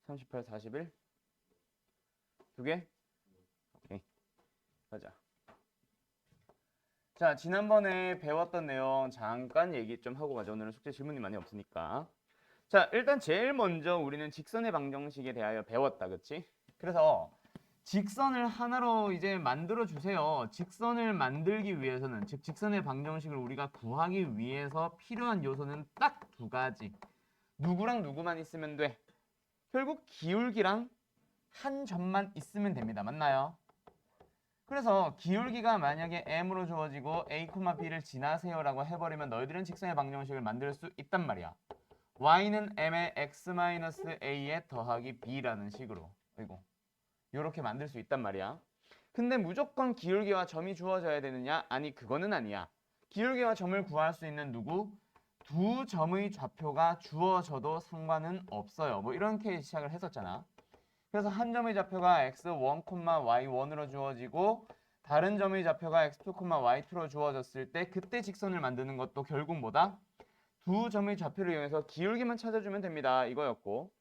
38, 41. 두 개? 오케이. 가자. 자, 지난번에 배웠던 내용 잠깐 얘기 좀 하고 가자. 오늘은 숙제 질문이 많이 없으니까. 자, 일단 제일 먼저 우리는 직선의 방정식에 대하여 배웠다. 그치? 그래서 직선을 하나로 이제 만들어 주세요. 직선을 만들기 위해서는, 즉 직선의 방정식을 우리가 구하기 위해서 필요한 요소는 딱 두 가지. 누구랑 누구만 있으면 돼? 결국 기울기랑 한 점만 있으면 됩니다. 맞나요? 그래서 기울기가 만약에 m으로 주어지고 a, b를 지나세요라고 해버리면 너희들은 직선의 방정식을 만들 수 있단 말이야. y는 m의 x-a에 더하기 b라는 식으로 이렇게 만들 수 있단 말이야. 근데 무조건 기울기와 점이 주어져야 되느냐? 아니, 그거는 아니야. 기울기와 점을 구할 수 있는 누구? 두 점의 좌표가 주어져도 상관은 없어요. 뭐 이렇게 시작을 했었잖아. 그래서 한 점의 좌표가 x1, y1으로 주어지고 다른 점의 좌표가 x2, y2로 주어졌을 때 그때 직선을 만드는 것도 결국 뭐다? 두 점의 좌표를 이용해서 기울기만 찾아주면 됩니다. 이거였고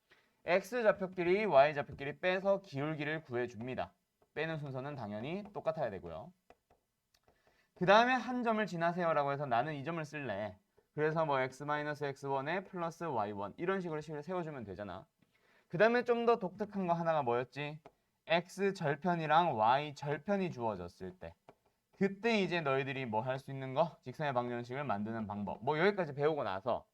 x 좌표끼리 y 좌표끼리 빼서 기울기를 구해줍니다. 빼는 순서는 당연히 똑같아야 되고요. 그 다음에 한 점을 지나세요라고 해서 나는 이 점을 쓸래. 그래서 뭐 x-x1에 플러스 y1 이런 식으로 세워주면 되잖아. 그 다음에 좀 더 독특한 거 하나가 뭐였지? x 절편이랑 y 절편이 주어졌을 때 그때 이제 너희들이 뭐 할 수 있는 거? 직선의 방정식을 만드는 방법. 뭐 여기까지 배우고 나서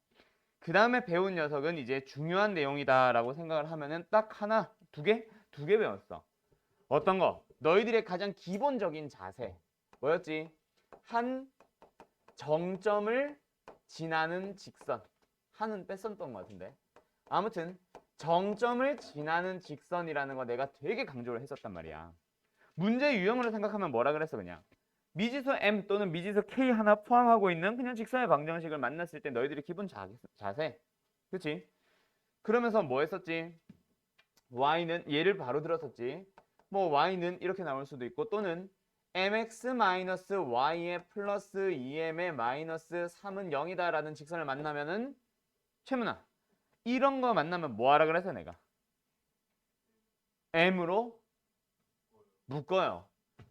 그 다음에 배운 녀석은 이제 중요한 내용이다라고 생각을 하면은 딱 하나, 두 개? 두 개 배웠어. 어떤 거? 너희들의 가장 기본적인 자세. 뭐였지? 한 정점을 지나는 직선. 한은 뺐었던 것 같은데. 아무튼 정점을 지나는 직선이라는 거 내가 되게 강조를 했었단 말이야. 문제 유형으로 생각하면 뭐라 그랬어 그냥. 미지수 m 또는 미지수 k 하나 포함하고 있는 그냥 직선의 방정식을 만났을 때 너희들의 기본 자세. 그치? 그러면서 뭐 했었지? y는 얘를 바로 들었었지. 뭐 y는 이렇게 나올 수도 있고 또는 mx-y의 플러스 2m의 마이너스 3은 0이다 라는 직선을 만나면은 최문아 이런 거 만나면 뭐 하라 그래서 내가 m으로 묶어요.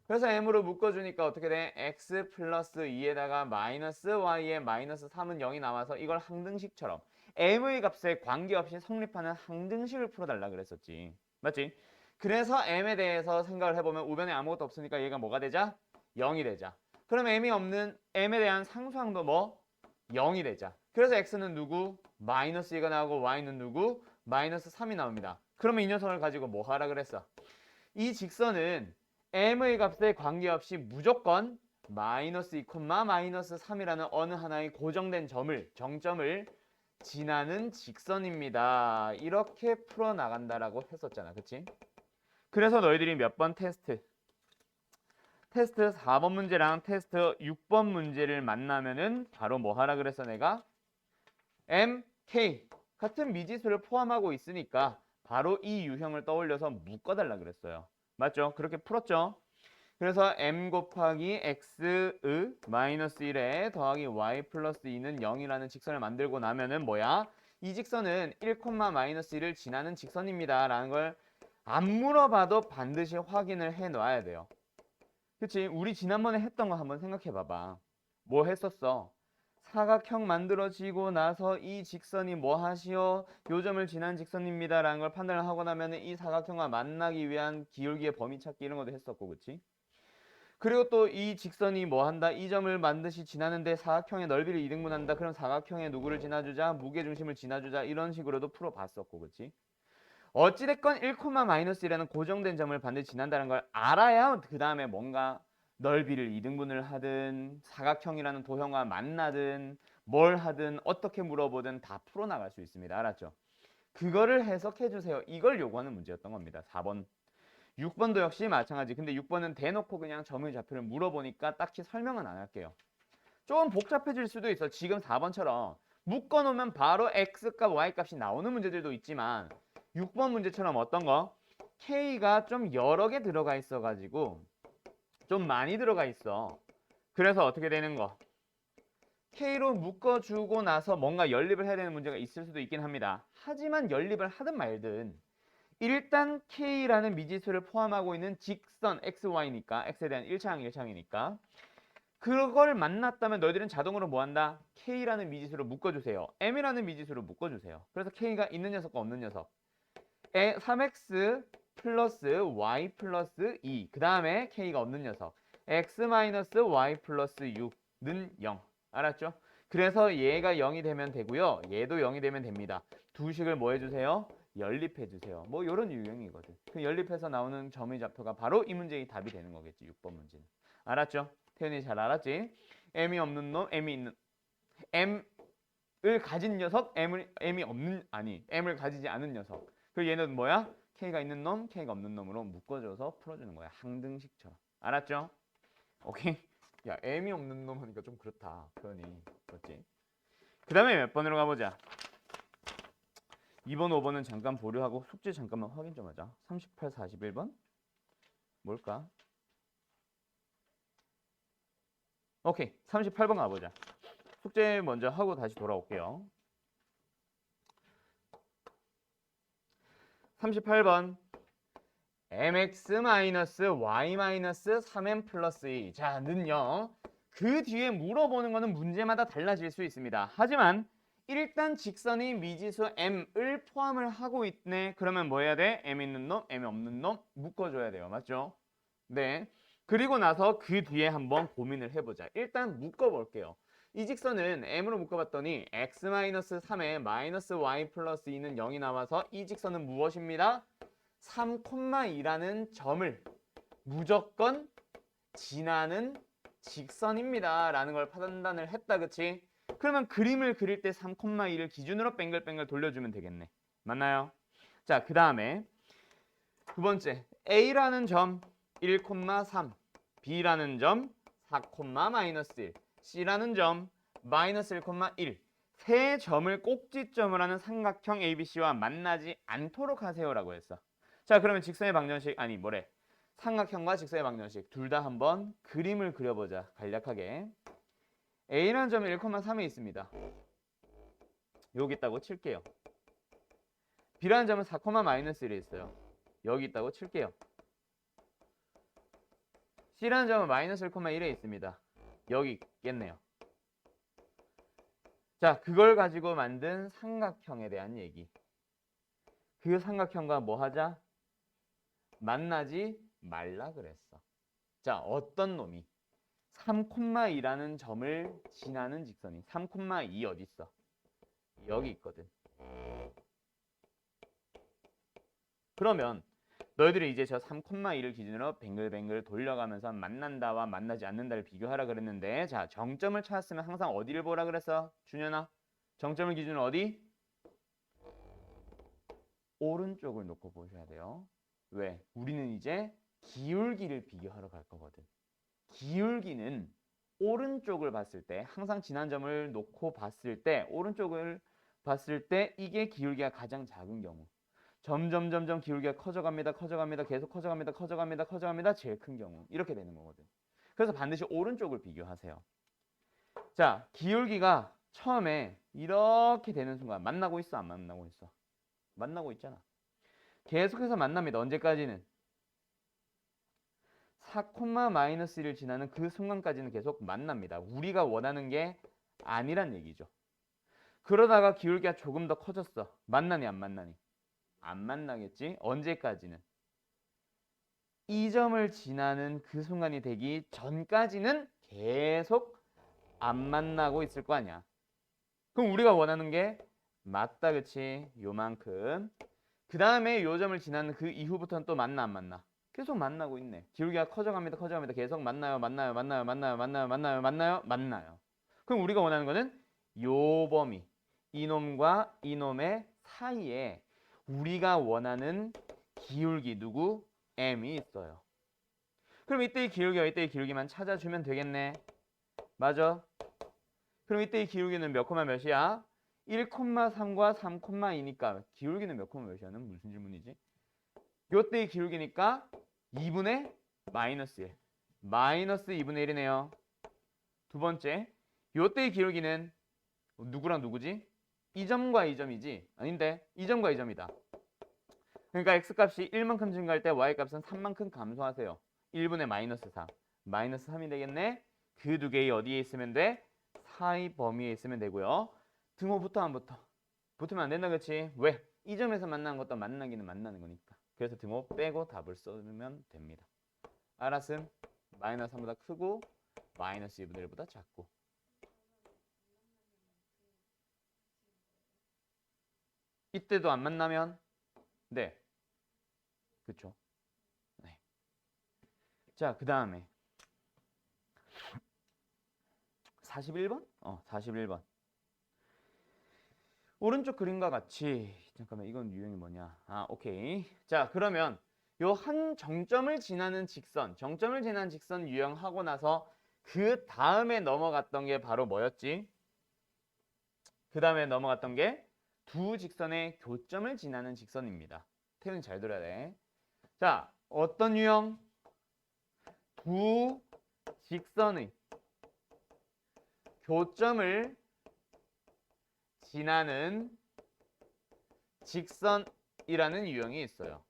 그래서 m으로 묶어주니까 어떻게 돼? x 플러스 2에다가 마이너스 y의 마이너스 3은 0이 나와서 이걸 항등식처럼 m의 값에 관계없이 성립하는 항등식을 풀어달라 그랬었지. 맞지? 그래서 m에 대해서 생각을 해보면 우변에 아무것도 없으니까 얘가 뭐가 되자? 0이 되자. 그럼 m이 없는 m에 대한 상수항도 뭐? 0이 되자. 그래서 x는 누구? 마이너스 2가 나오고 y는 누구? 마이너스 3이 나옵니다. 그러면 이 녀석을 가지고 뭐 하라 그랬어? 이 직선은 m의 값에 관계없이 무조건 마이너스 2, 마이너스 3이라는 어느 하나의 고정된 점을, 정점을 지나는 직선입니다. 이렇게 풀어나간다라고 했었잖아. 그치? 그래서 너희들이 몇 번 테스트 4번 문제랑 테스트 6번 문제를 만나면은 바로 뭐 하라 그랬어 내가? m, k 같은 미지수를 포함하고 있으니까 바로 이 유형을 떠올려서 묶어달라 그랬어요. 맞죠? 그렇게 풀었죠? 그래서 m 곱하기 x의 마이너스 1에 더하기 y 플러스 2는 0이라는 직선을 만들고 나면은 뭐야? 이 직선은 1, 마이너스 1을 지나는 직선입니다. 라는 걸 안 물어봐도 반드시 확인을 해 놔야 돼요. 그치? 우리 지난번에 했던 거 한번 생각해 봐봐. 뭐 했었어? 사각형 만들어지고 나서 이 직선이 뭐 하시오? 요점을 지난 직선입니다. 라는 걸 판단을 하고 나면 이 사각형과 만나기 위한 기울기의 범위 찾기 이런 것도 했었고, 그치? 그리고 또 이 직선이 뭐 한다? 이 점을 반드시 지나는데 사각형의 넓이를 이등분한다. 그럼 사각형의 누구를 지나주자? 무게중심을 지나주자. 이런 식으로도 풀어봤었고, 그치? 어찌됐건 1, 마이너스 1이라는 고정된 점을 반드시 지난다는 걸 알아야 그 다음에 뭔가 넓이를 이등분을 하든 사각형이라는 도형과 만나든 뭘 하든 어떻게 물어보든 다 풀어나갈 수 있습니다. 알았죠? 그거를 해석해 주세요. 이걸 요구하는 문제였던 겁니다. 4번. 6번도 역시 마찬가지. 근데 6번은 대놓고 그냥 점의 좌표를 물어보니까 딱히 설명은 안 할게요. 조금 복잡해질 수도 있어. 지금 4번처럼 묶어놓으면 바로 x값, y값이 나오는 문제들도 있지만 6번 문제처럼 어떤 거? k가 좀 여러 개 들어가 있어가지고 좀 많이 들어가 있어. 그래서 어떻게 되는 거? k로 묶어주고 나서 뭔가 연립을 해야 되는 문제가 있을 수도 있긴 합니다. 하지만 연립을 하든 말든 일단 K라는 미지수를 포함하고 있는 직선 XY니까 X에 대한 일창이니까 그걸 만났다면 너희들은 자동으로 뭐한다? K라는 미지수로 묶어주세요. M이라는 미지수로 묶어주세요. 그래서 K가 있는 녀석과 없는 녀석 3X 플러스 Y 플러스 2 그 다음에 K가 없는 녀석 X 마이너스 Y 플러스 6는 0 알았죠? 그래서 얘가 0이 되면 되고요. 얘도 0이 되면 됩니다. 두 식을 뭐 해주세요? 연립해주세요. 뭐 이런 유형이거든. 그 연립해서 나오는 점의 좌표가 바로 이 문제의 답이 되는 거겠지. 6번 문제는. 알았죠? 태연이 잘 알았지? M이 없는 놈, M이 있는 M을 가진 녀석, M을 가지지 않은 녀석. 그리고 얘는 뭐야? K가 있는 놈, K가 없는 놈으로 묶어줘서 풀어주는 거야. 항등식처럼. 알았죠? 오케이? 야, M이 없는 놈 하니까 좀 그렇다. 표현이. 그렇지? 그 다음에 몇 번으로 가보자. 2번, 5번은 잠깐 보류하고 숙제 잠깐만 확인 좀 하자. 38, 41번? 뭘까? 오케이. 38번 가보자. 숙제 먼저 하고 다시 돌아올게요. 38번 mx-y-3m 플러스 2 자, 는 0. 그 뒤에 물어보는 거는 문제마다 달라질 수 있습니다. 하지만 일단 직선이 미지수 m을 포함을 하고 있네. 그러면 뭐 해야 돼? m 있는 놈, m 없는 놈 묶어줘야 돼요. 맞죠? 네. 그리고 나서 그 뒤에 한번 고민을 해보자. 일단 묶어볼게요. 이 직선은 m으로 묶어봤더니 x-3에 마이너스 y 플러스 2는 0이 나와서 이 직선은 무엇입니다? 3,2라는 점을 무조건 지나는 직선입니다. 라는 걸 판단을 했다. 그치? 그러면 그림을 그릴 때 3,2를 기준으로 뱅글뱅글 돌려주면 되겠네. 맞나요? 자, 그 다음에 두 번째 A라는 점 1,3 B라는 점 4,-1 C라는 점 마이너스 1,1 세 점을 꼭지점을 하는 삼각형 ABC와 만나지 않도록 하세요라고 했어. 자, 그러면 직선의 방정식 삼각형과 직선의 방정식 둘 다 한번 그림을 그려보자. 간략하게. A라는 점이 1,3에 있습니다. 여기 있다고 칠게요. B라는 점은 4,-1에 있어요. 여기 있다고 칠게요. C라는 점은 마이너스 1,1에 있습니다. 여기 있겠네요. 자, 그걸 가지고 만든 삼각형에 대한 얘기. 그 삼각형과 뭐 하자? 만나지 말라 그랬어. 자, 어떤 놈이 3,2라는 점을 지나는 직선이 3,2 어디 있어? 여기 있거든. 그러면 너희들이 이제 저 3,2를 기준으로 뱅글뱅글 돌려가면서 만난다와 만나지 않는다를 비교하라 그랬는데, 자, 정점을 찾았으면 항상 어디를 보라 그랬어? 준현아, 정점을 기준으로 어디? 오른쪽을 놓고 보셔야 돼요. 왜? 우리는 이제 기울기를 비교하러 갈 거거든. 기울기는 오른쪽을 봤을 때, 항상 지난 점을 놓고 봤을 때, 오른쪽을 봤을 때 이게 기울기가 가장 작은 경우. 점점 기울기가 커져갑니다. 계속 커져갑니다. 제일 큰 경우. 이렇게 되는 거거든. 그래서 반드시 오른쪽을 비교하세요. 자, 기울기가 처음에 이렇게 되는 순간 만나고 있어, 안 만나고 있어? 만나고 있잖아. 계속해서 만납니다. 언제까지는? 4,-1을 지나는 그 순간까지는 계속 만납니다. 우리가 원하는 게 아니란 얘기죠. 그러다가 기울기가 조금 더 커졌어. 만나니 안 만나니? 안 만나겠지? 언제까지는? 이 점을 지나는 그 순간이 되기 전까지는 계속 안 만나고 있을 거 아니야. 그럼 우리가 원하는 게 맞다, 그치? 요만큼. 그 다음에 요 점을 지나는 그 이후부터는 또 만나, 안 만나? 계속 만나고 있네. 기울기가 커져갑니다. 계속 만나요. 그럼 우리가 원하는 거는 요 범위, 이놈과 이놈의 사이에 우리가 원하는 기울기 누구? m이 있어요. 그럼 이때의 기울기와 이때의 기울기만 찾아주면 되겠네. 맞아? 그럼 이때의 기울기는 몇 콤마 몇이야? 1,3과 3,2니까 기울기는 몇 콤마 몇이야는 무슨 질문이지? 요때의 기울기니까 2분의 마이너스 1. 마이너스 2분의 1이네요. 두 번째, 요때의 기울기는 누구랑 누구지? 이 점과 이 점이지? 아닌데, 이 점과 이 점이다. 그러니까 x값이 1만큼 증가할 때 y값은 3만큼 감소하세요. 1분의 마이너스 4. 마이너스 3이 되겠네. 그 두 개의 어디에 있으면 돼? 사이 범위에 있으면 되고요. 등호부터 안 붙어. 붙으면 안 된다 그치? 왜? 이 점에서 만나는 것도 만나기는 만나는 거니까. 그래서 등호 빼고 답을 써주면 됩니다. 알았음? 마이너스 3보다 크고 마이너스 2분의 1보다 작고. 이때도 안 만나면 네. 그쵸? 네. 자, 그 다음에 41번? 41번. 오른쪽 그림과 같이 잠깐만 이건 유형이 뭐냐? 오케이. 자, 그러면 요 한 정점을 지나는 직선, 정점을 지나는 직선 유형하고 나서 그 다음에 넘어갔던 게 바로 뭐였지? 그 다음에 넘어갔던 게 두 직선의 교점을 지나는 직선입니다. 태훈이 잘 들어야 돼. 자, 어떤 유형? 두 직선의 교점을 지나는 직선이라는 유형이 있어요.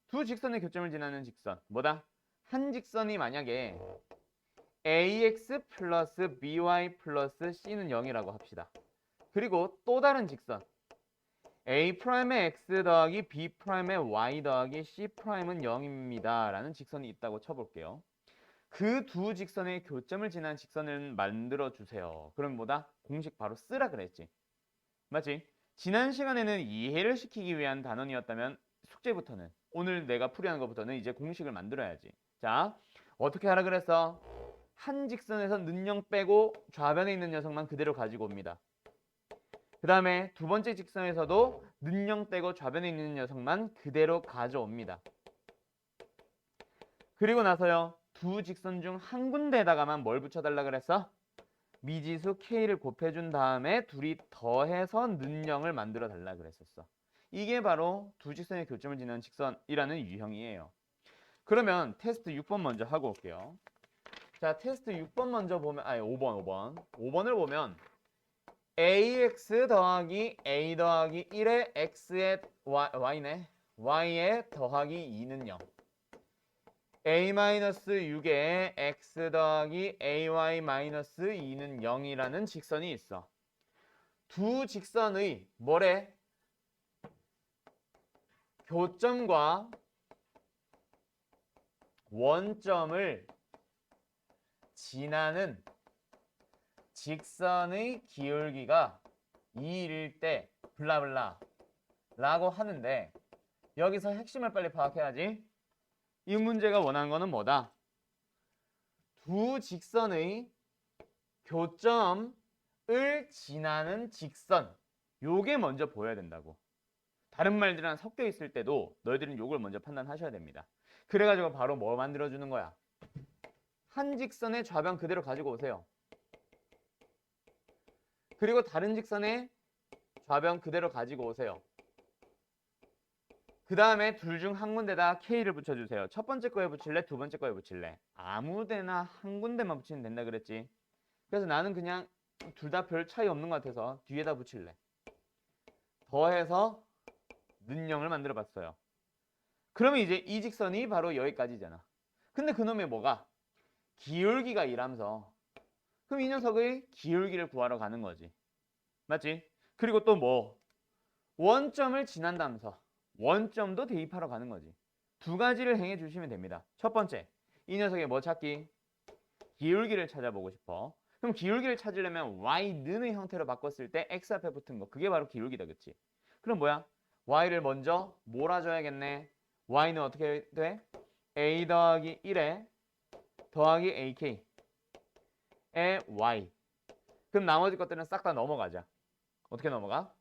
두 직선의 교점을 지나는 직선. 뭐다? 한 직선이 만약에 ax 플러스 by 플러스 c는 0이라고 합시다. 그리고 또 다른 직선 A'의 x 더하기 B'의 y 더하기 C'은 0입니다. 라는 직선이 있다고 쳐볼게요. 그 두 직선의 교점을 지난 직선을 만들어 주세요. 그럼 뭐다? 공식 바로 쓰라 그랬지. 맞지? 지난 시간에는 이해를 시키기 위한 단원이었다면 숙제부터는 오늘 내가 풀이하는 것부터는 이제 공식을 만들어야지. 자, 어떻게 하라 그랬어? 한 직선에서 는영 빼고 좌변에 있는 녀석만 그대로 가지고 옵니다. 그 다음에 두 번째 직선에서도 는영 빼고 좌변에 있는 녀석만 그대로 가져옵니다. 그리고 나서요. 두 직선 중 한 군데에다가만 뭘 붙여달라 그랬어? 미지수 K를 곱해준 다음에 둘이 더해서 는영을 만들어 달라 그랬었어. 이게 바로 두 직선의 교점을 지나는 직선이라는 유형이에요. 그러면 테스트 6번 먼저 하고 올게요. 자, 테스트 6번 먼저 보면 5번을 보면 ax 더하기 a 더하기 1에 x에 y네. y에 더하기 2는 0. a-6에 x 더하기 ay-2는 0이라는 직선이 있어. 두 직선의 뭐래? 교점과 원점을 지나는 직선의 기울기가 2일 때 블라블라 라고 하는데 여기서 핵심을 빨리 파악해야지. 이 문제가 원하는 거는 뭐다? 두 직선의 교점을 지나는 직선. 요게 먼저 보여야 된다고. 다른 말들이랑 섞여 있을 때도 너희들은 요걸 먼저 판단하셔야 됩니다. 그래가지고 바로 뭐 만들어주는 거야? 한 직선의 좌변 그대로 가지고 오세요. 그리고 다른 직선의 좌변 그대로 가지고 오세요. 그 다음에 둘 중 한 군데다 K를 붙여주세요. 첫 번째 거에 붙일래? 두 번째 거에 붙일래? 아무 데나 한 군데만 붙이면 된다 그랬지. 그래서 나는 그냥 둘 다 별 차이 없는 것 같아서 뒤에다 붙일래. 더해서 는영을 만들어 봤어요. 그러면 이제 이 직선이 바로 여기까지잖아. 근데 그놈의 뭐가? 기울기가 2라면서. 그럼 이 녀석의 기울기를 구하러 가는 거지. 맞지? 그리고 또 뭐? 원점을 지난다면서. 원점도 대입하러 가는 거지. 두 가지를 행해 주시면 됩니다. 첫 번째, 이 녀석의 뭐 찾기? 기울기를 찾아보고 싶어. 그럼 기울기를 찾으려면 y는의 형태로 바꿨을 때 x 앞에 붙은 거. 그게 바로 기울기다. 그치? 그럼 뭐야? y를 먼저 몰아줘야겠네. y는 어떻게 돼? a 더하기 1에 더하기 ak의 y. 그럼 나머지 것들은 싹 다 넘어가자. 어떻게 넘어가?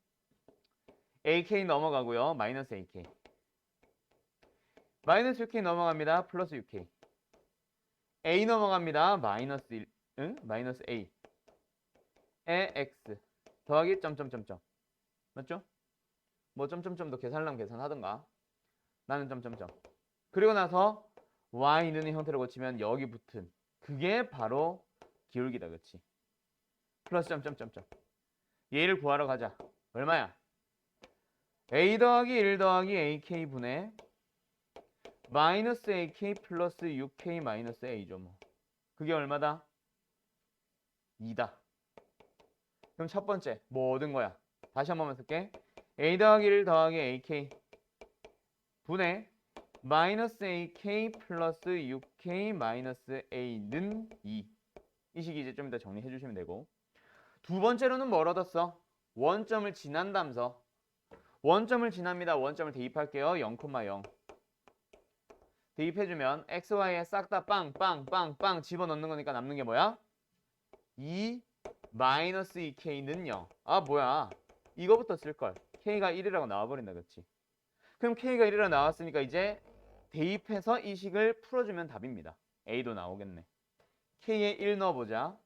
AK 넘어가고요. 마이너스 AK. 마이너스 6K 넘어갑니다. 플러스 6K. A 넘어갑니다. 마이너스 1, 마이너스 A. 에 X. 더하기 점점점점. 맞죠? 뭐 점점점도 계산하려면 계산하던가. 나는 점점점. 그리고 나서 Y는 형태를 고치면 여기 붙은 그게 바로 기울기다. 그치? 플러스 점점점점. 얘를 구하러 가자. 얼마야? a 더하기 1 더하기 ak 분의 마이너스 ak 플러스 6k 마이너스 a죠 뭐. 그게 얼마다? 2다. 그럼 첫 번째 뭐 얻은 거야? 다시 한 번만 쓸게. a 더하기 1 더하기 ak 분의 마이너스 ak 플러스 6k 마이너스 a는 2. 이 식이 이제 좀 이따 정리해 주시면 되고. 두 번째로는 뭘 얻었어? 원점을 지난다면서. 원점을 지납니다. 원점을 대입할게요. 0,0. 대입해주면 x, y에 싹 다 빵, 빵, 빵, 빵 집어넣는 거니까 남는 게 뭐야? 2 마이너스 2k는 0. 아 뭐야? 이거부터 쓸걸. k가 1이라고 나와버린다. 그치? 그럼 k가 1이라고 나왔으니까 이제 대입해서 이 식을 풀어주면 답입니다. a도 나오겠네. k에 1 넣어보자.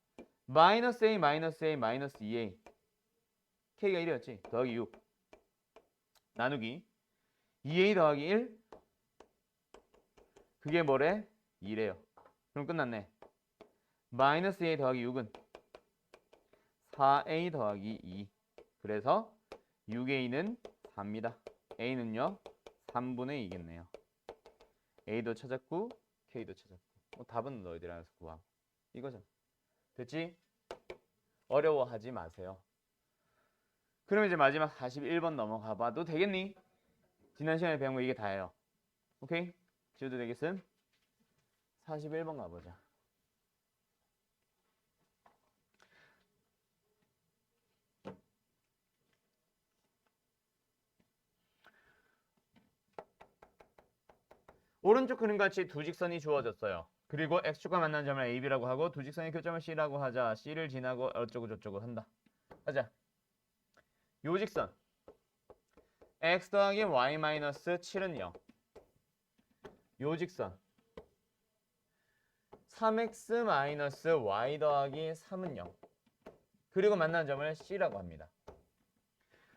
마이너스 a 마이너스 a 마이너스 2a. k가 1이었지? 더하기 6. 나누기 2a 더하기 1. 그게 뭐래? 2래요. 그럼 끝났네. 마이너스 a 더하기 6은 4a 더하기 2. 그래서 6a는 4입니다. a는요 3분의 2겠네요. a도 찾았고 k도 찾았고 뭐 답은 너희들이 알아서 구하고 이거죠. 됐지? 어려워하지 마세요. 그럼 이제 마지막 41번 넘어가 봐도 되겠니? 지난 시간에 배운 거 이게 다예요. 오케이? 지워도 되겠음? 41번 가보자. 오른쪽 그림같이 두 직선이 주어졌어요. 그리고 x축과 만나는 점을 AB라고 하고 두 직선의 교점을 C라고 하자. C를 지나고 어쩌고 저쩌고 한다. 하자. 요 직선 x 더하기 y 마이너스 7은 0. 요 직선 3x 마이너스 y 더하기 3은 0. 그리고 만나는 점을 C라고 합니다.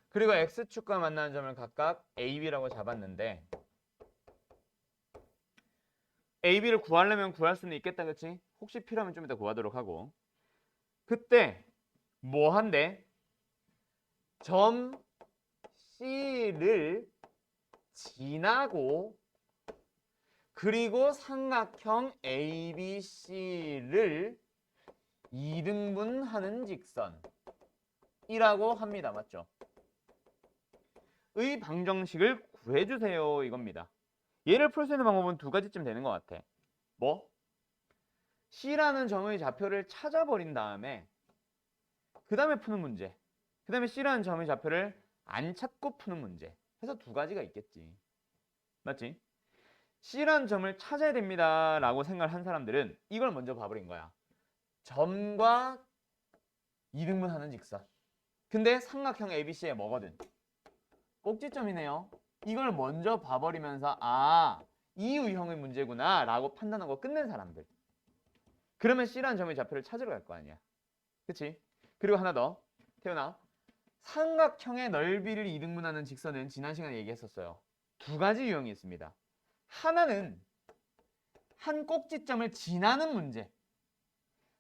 그리고 x축과 만나는 점을 각각 AB라고 잡았는데 AB를 구하려면 구할 수는 있겠다. 그치? 혹시 필요하면 좀 이따 구하도록 하고. 그때 뭐 한대? 점 C를 지나고 그리고 삼각형 ABC를 2등분하는 직선이라고 합니다. 맞죠? 의 방정식을 구해주세요. 이겁니다. 얘를 풀 수 있는 방법은 두 가지쯤 되는 것 같아. 뭐? C라는 점의 좌표를 찾아버린 다음에 그 다음에 푸는 문제. 그 다음에 C라는 점의 좌표를 안 찾고 푸는 문제. 해서 두 가지가 있겠지. 맞지? C라는 점을 찾아야 됩니다 라고 생각을 한 사람들은 이걸 먼저 봐버린 거야. 점과 2등분하는 직선. 근데 삼각형 ABC에 뭐거든? 꼭지점이네요. 이걸 먼저 봐버리면서 아, 이 유형의 문제구나 라고 판단하고 끝낸 사람들. 그러면 C라는 점의 좌표를 찾으러 갈 거 아니야. 그치? 그리고 하나 더. 태훈아. 삼각형의 넓이를 2등분하는 직선은 지난 시간에 얘기했었어요. 두 가지 유형이 있습니다. 하나는 한 꼭지점을 지나는 문제.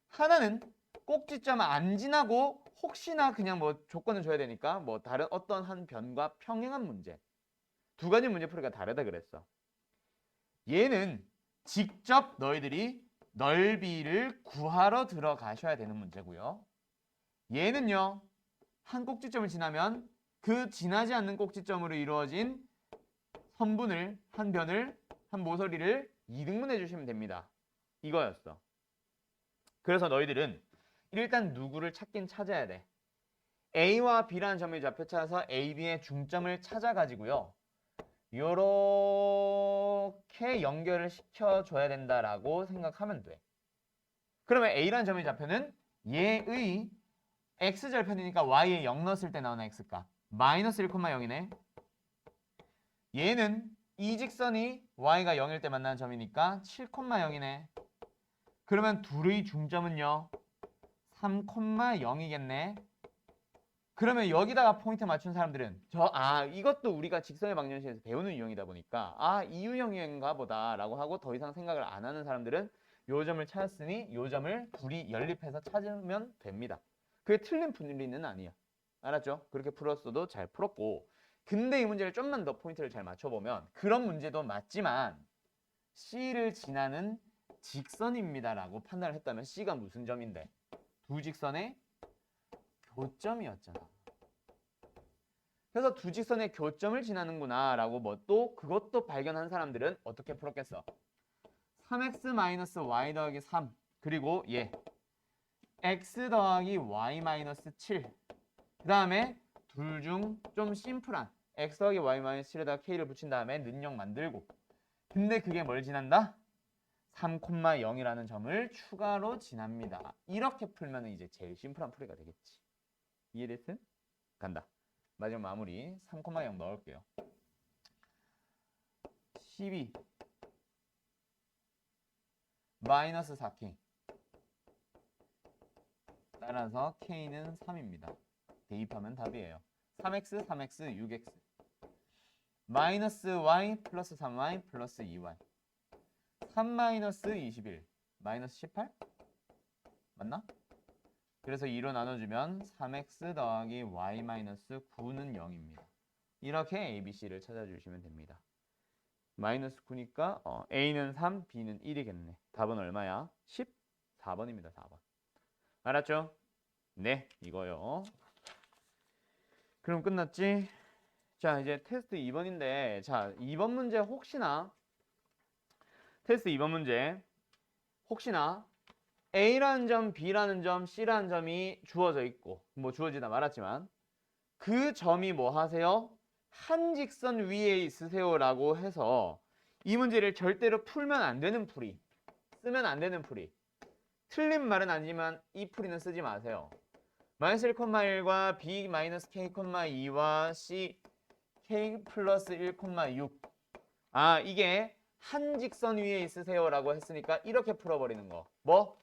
하나는 꼭지점 안 지나고 혹시나 그냥 뭐 조건을 줘야 되니까 뭐 다른 어떤 한 변과 평행한 문제. 두 가지 문제풀이가 다르다 그랬어. 얘는 직접 너희들이 넓이를 구하러 들어가셔야 되는 문제고요. 얘는요. 한 꼭지점을 지나면 그 지나지 않는 꼭지점으로 이루어진 선분을, 한 변을, 한 모서리를 2등분해 주시면 됩니다. 이거였어. 그래서 너희들은 일단 누구를 찾긴 찾아야 돼. A와 B라는 점의 좌표 찾아서 A, B의 중점을 찾아가지고요. 요렇게 연결을 시켜줘야 된다라고 생각하면 돼. 그러면 A라는 점의 좌표는 얘의 X절편이니까 Y에 0 넣었을 때 나오는 X값. 마이너스 1,0이네. 얘는 이 직선이 Y가 0일 때 만나는 점이니까 7,0이네. 그러면 둘의 중점은요. 3,0이겠네. 그러면 여기다가 포인트 맞춘 사람들은 이것도 우리가 직선의 방정식에서 배우는 유형이다 보니까 이 유형인가 보다 라고 하고 더 이상 생각을 안 하는 사람들은 요 점을 찾았으니 요 점을 둘이 연립해서 찾으면 됩니다. 그게 틀린 분리는 아니야. 알았죠? 그렇게 풀었어도 잘 풀었고 근데 이 문제를 좀만 더 포인트를 잘 맞춰보면 그런 문제도 맞지만 C를 지나는 직선입니다라고 판단을 했다면 C가 무슨 점인데? 두 직선의 교점이었잖아. 그래서 두 직선의 교점을 지나는구나 라고 뭐 또 그것도 발견한 사람들은 어떻게 풀었겠어? 3x-y 더하기 3 그리고 얘 x 더하기 y-7 그 다음에 둘 중 좀 심플한 x 더하기 y-7에다가 k를 붙인 다음에 는영 만들고 근데 그게 뭘 지난다? 3,0이라는 점을 추가로 지납니다. 이렇게 풀면 이제 제일 심플한 풀이가 되겠지. 이해됐어? 간다. 마지막 마무리 3,0 넣을게요. 12 마이너스 4k 따라서 k는 3입니다. 대입하면 답이에요. 3x, 3x, 6x 마이너스 y 플러스 3y 플러스 2y 3 마이너스 21 마이너스 18 맞나? 그래서 2로 나눠주면 3x 더하기 y 마이너스 9는 0입니다. 이렇게 a, b, c를 찾아주시면 됩니다. 마이너스 9니까 a는 3, b는 1이겠네. 답은 얼마야? 14번입니다. 4번. 알았죠? 네, 이거요. 그럼 끝났지? 자, 이제 테스트 2번인데 자, 2번 문제 혹시나 테스트 2번 문제 혹시나 A라는 점, B라는 점, C라는 점이 주어져 있고 뭐 주어지다 말았지만 그 점이 뭐 하세요? 한 직선 위에 있으세요 라고 해서 이 문제를 절대로 풀면 안 되는 풀이 쓰면 안 되는 풀이 틀린 말은 아니지만 이 풀이는 쓰지 마세요. 마이너스 1,1과 B 마이너스 K,2와 C K 플러스 1,6 아 이게 한 직선 위에 있으세요 라고 했으니까 이렇게 풀어버리는 거 뭐?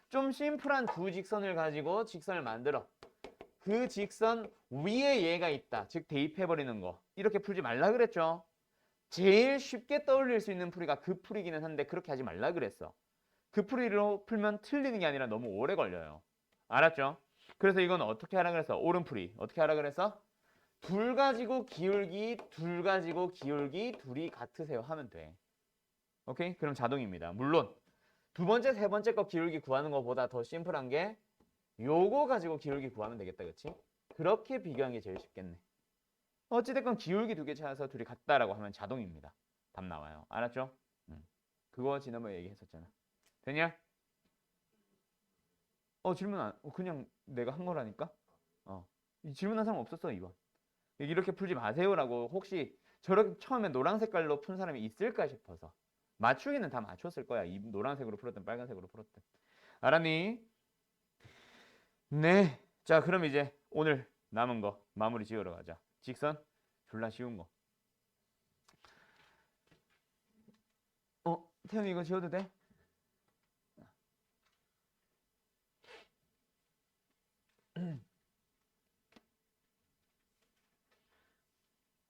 좀 심플한 두 직선을 가지고 직선을 만들어 그 직선 위에 얘가 있다 즉 대입해버리는 거 이렇게 풀지 말라 그랬죠. 제일 쉽게 떠올릴 수 있는 풀이가 그 풀이기는 한데 그렇게 하지 말라 그랬어. 그 풀이로 풀면 틀리는 게 아니라 너무 오래 걸려요. 알았죠? 그래서 이건 어떻게 하라 그랬어? 오른풀이 어떻게 하라 그랬어? 둘 가지고 기울기 둘 가지고 기울기 둘이 같으세요 하면 돼. 오케이? 그럼 자동입니다. 물론 두 번째 세 번째 거 기울기 구하는 것보다 더 심플한 게 요거 가지고 기울기 구하면 되겠다. 그치? 그렇게 비교하는 게 제일 쉽겠네. 어찌됐건 기울기 두 개 찾아서 둘이 같다라고 하면 자동입니다. 답 나와요. 알았죠? 그거 지난번에 얘기했었잖아. 되냐? 질문 안 그냥 내가 한 거라니까? 이 질문한 사람 없었어 이번. 이렇게 풀지 마세요라고 혹시 저렇게 처음에 노란 색깔로 푼 사람이 있을까 싶어서 맞추기는 다 맞췄을 거야. 이 노란색으로 풀었든 빨간색으로 풀었든. 알았니? 네. 자, 그럼 이제 오늘 남은 거 마무리 지으러 가자. 직선 졸라 쉬운 거. 태현이 이거 지워도 돼?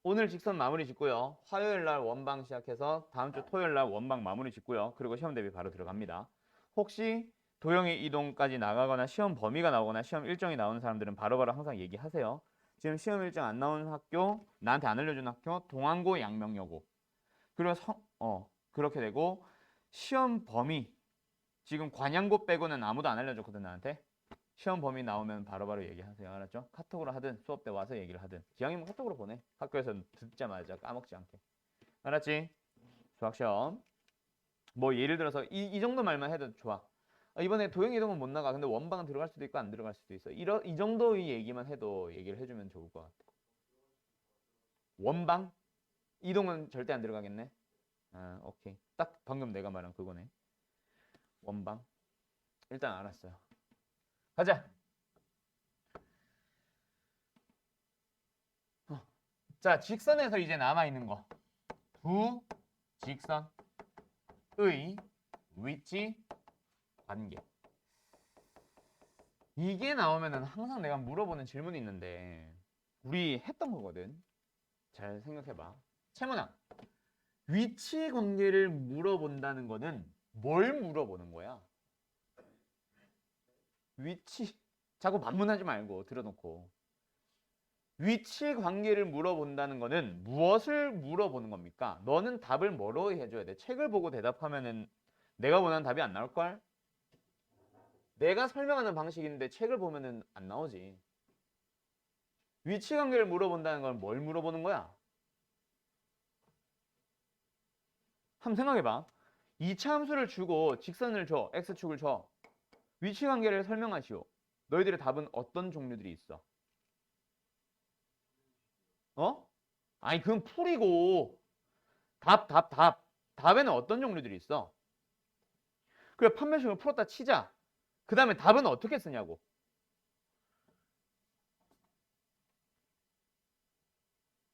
오늘 직선 마무리 짓고요. 화요일 날 원방 시작해서 다음 주 토요일 날 원방 마무리 짓고요. 그리고 시험 대비 바로 들어갑니다. 혹시 도형의 이동까지 나가거나 시험 범위가 나오거나 시험 일정이 나오는 사람들은 바로바로 항상 얘기하세요. 지금 시험 일정 안 나오는 학교, 나한테 안 알려준 학교, 동안고, 양명여고. 그리고 그렇게 되고 시험 범위 지금 관양고 빼고는 아무도 안 알려줬거든 나한테. 시험 범위 나오면 바로바로 얘기하세요. 알았죠? 카톡으로 하든 수업 때 와서 얘기를 하든 기왕이면 카톡으로 보내. 학교에서 듣자마자 까먹지 않게. 알았지? 수학시험. 뭐 예를 들어서 이 정도 말만 해도 좋아. 이번에 도형 이동은 못 나가. 근데 원방은 들어갈 수도 있고 안 들어갈 수도 있어. 이 정도의 얘기만 해도 얘기를 해주면 좋을 것 같아. 원방? 이동은 절대 안 들어가겠네. 오케이. 딱 방금 내가 말한 그거네. 원방. 일단 알았어요. 가자. 자, 직선에서 이제 남아있는 거. 두 직선의 위치 관계. 이게 나오면은 항상 내가 물어보는 질문이 있는데 우리 했던 거거든. 잘 생각해봐. 채문아, 위치 관계를 물어본다는 거는 뭘 물어보는 거야? 위치. 자꾸 반문하지 말고 들어놓고. 위치 관계를 물어본다는 거는 무엇을 물어보는 겁니까? 너는 답을 뭐로 해줘야 돼? 책을 보고 대답하면은 내가 원하는 답이 안 나올걸? 내가 설명하는 방식인데 책을 보면은 안 나오지. 위치 관계를 물어본다는 건 뭘 물어보는 거야? 한번 생각해봐. 이차 함수를 주고 직선을 줘. x축을 줘. 위치 관계를 설명하시오. 너희들의 답은 어떤 종류들이 있어? 어? 아니 그건 풀이고 답. 답에는 어떤 종류들이 있어? 그래 판별식을 풀었다 치자. 그 다음에 답은 어떻게 쓰냐고.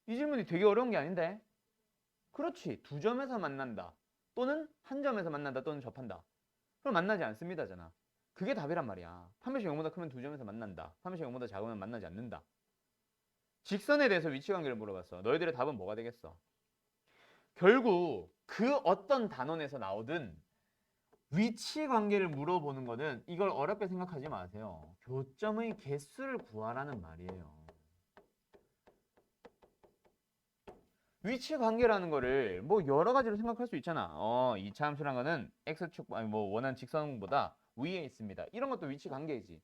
이 질문이 되게 어려운 게 아닌데. 그렇지. 두 점에서 만난다. 또는 한 점에서 만난다. 또는 접한다. 그럼 만나지 않습니다잖아. 그게 답이란 말이야. 판별식 0보다 크면 두 점에서 만난다. 판별식 0보다 작으면 만나지 않는다. 직선에 대해서 위치관계를 물어봤어. 너희들의 답은 뭐가 되겠어? 결국 그 어떤 단원에서 나오든 위치관계를 물어보는 거는 이걸 어렵게 생각하지 마세요. 교점의 개수를 구하라는 말이에요. 위치관계라는 거를 뭐 여러 가지로 생각할 수 있잖아. 이차 함수란 거는 x축 아니 뭐 원하는 직선보다 위에 있습니다. 이런 것도 위치관계이지.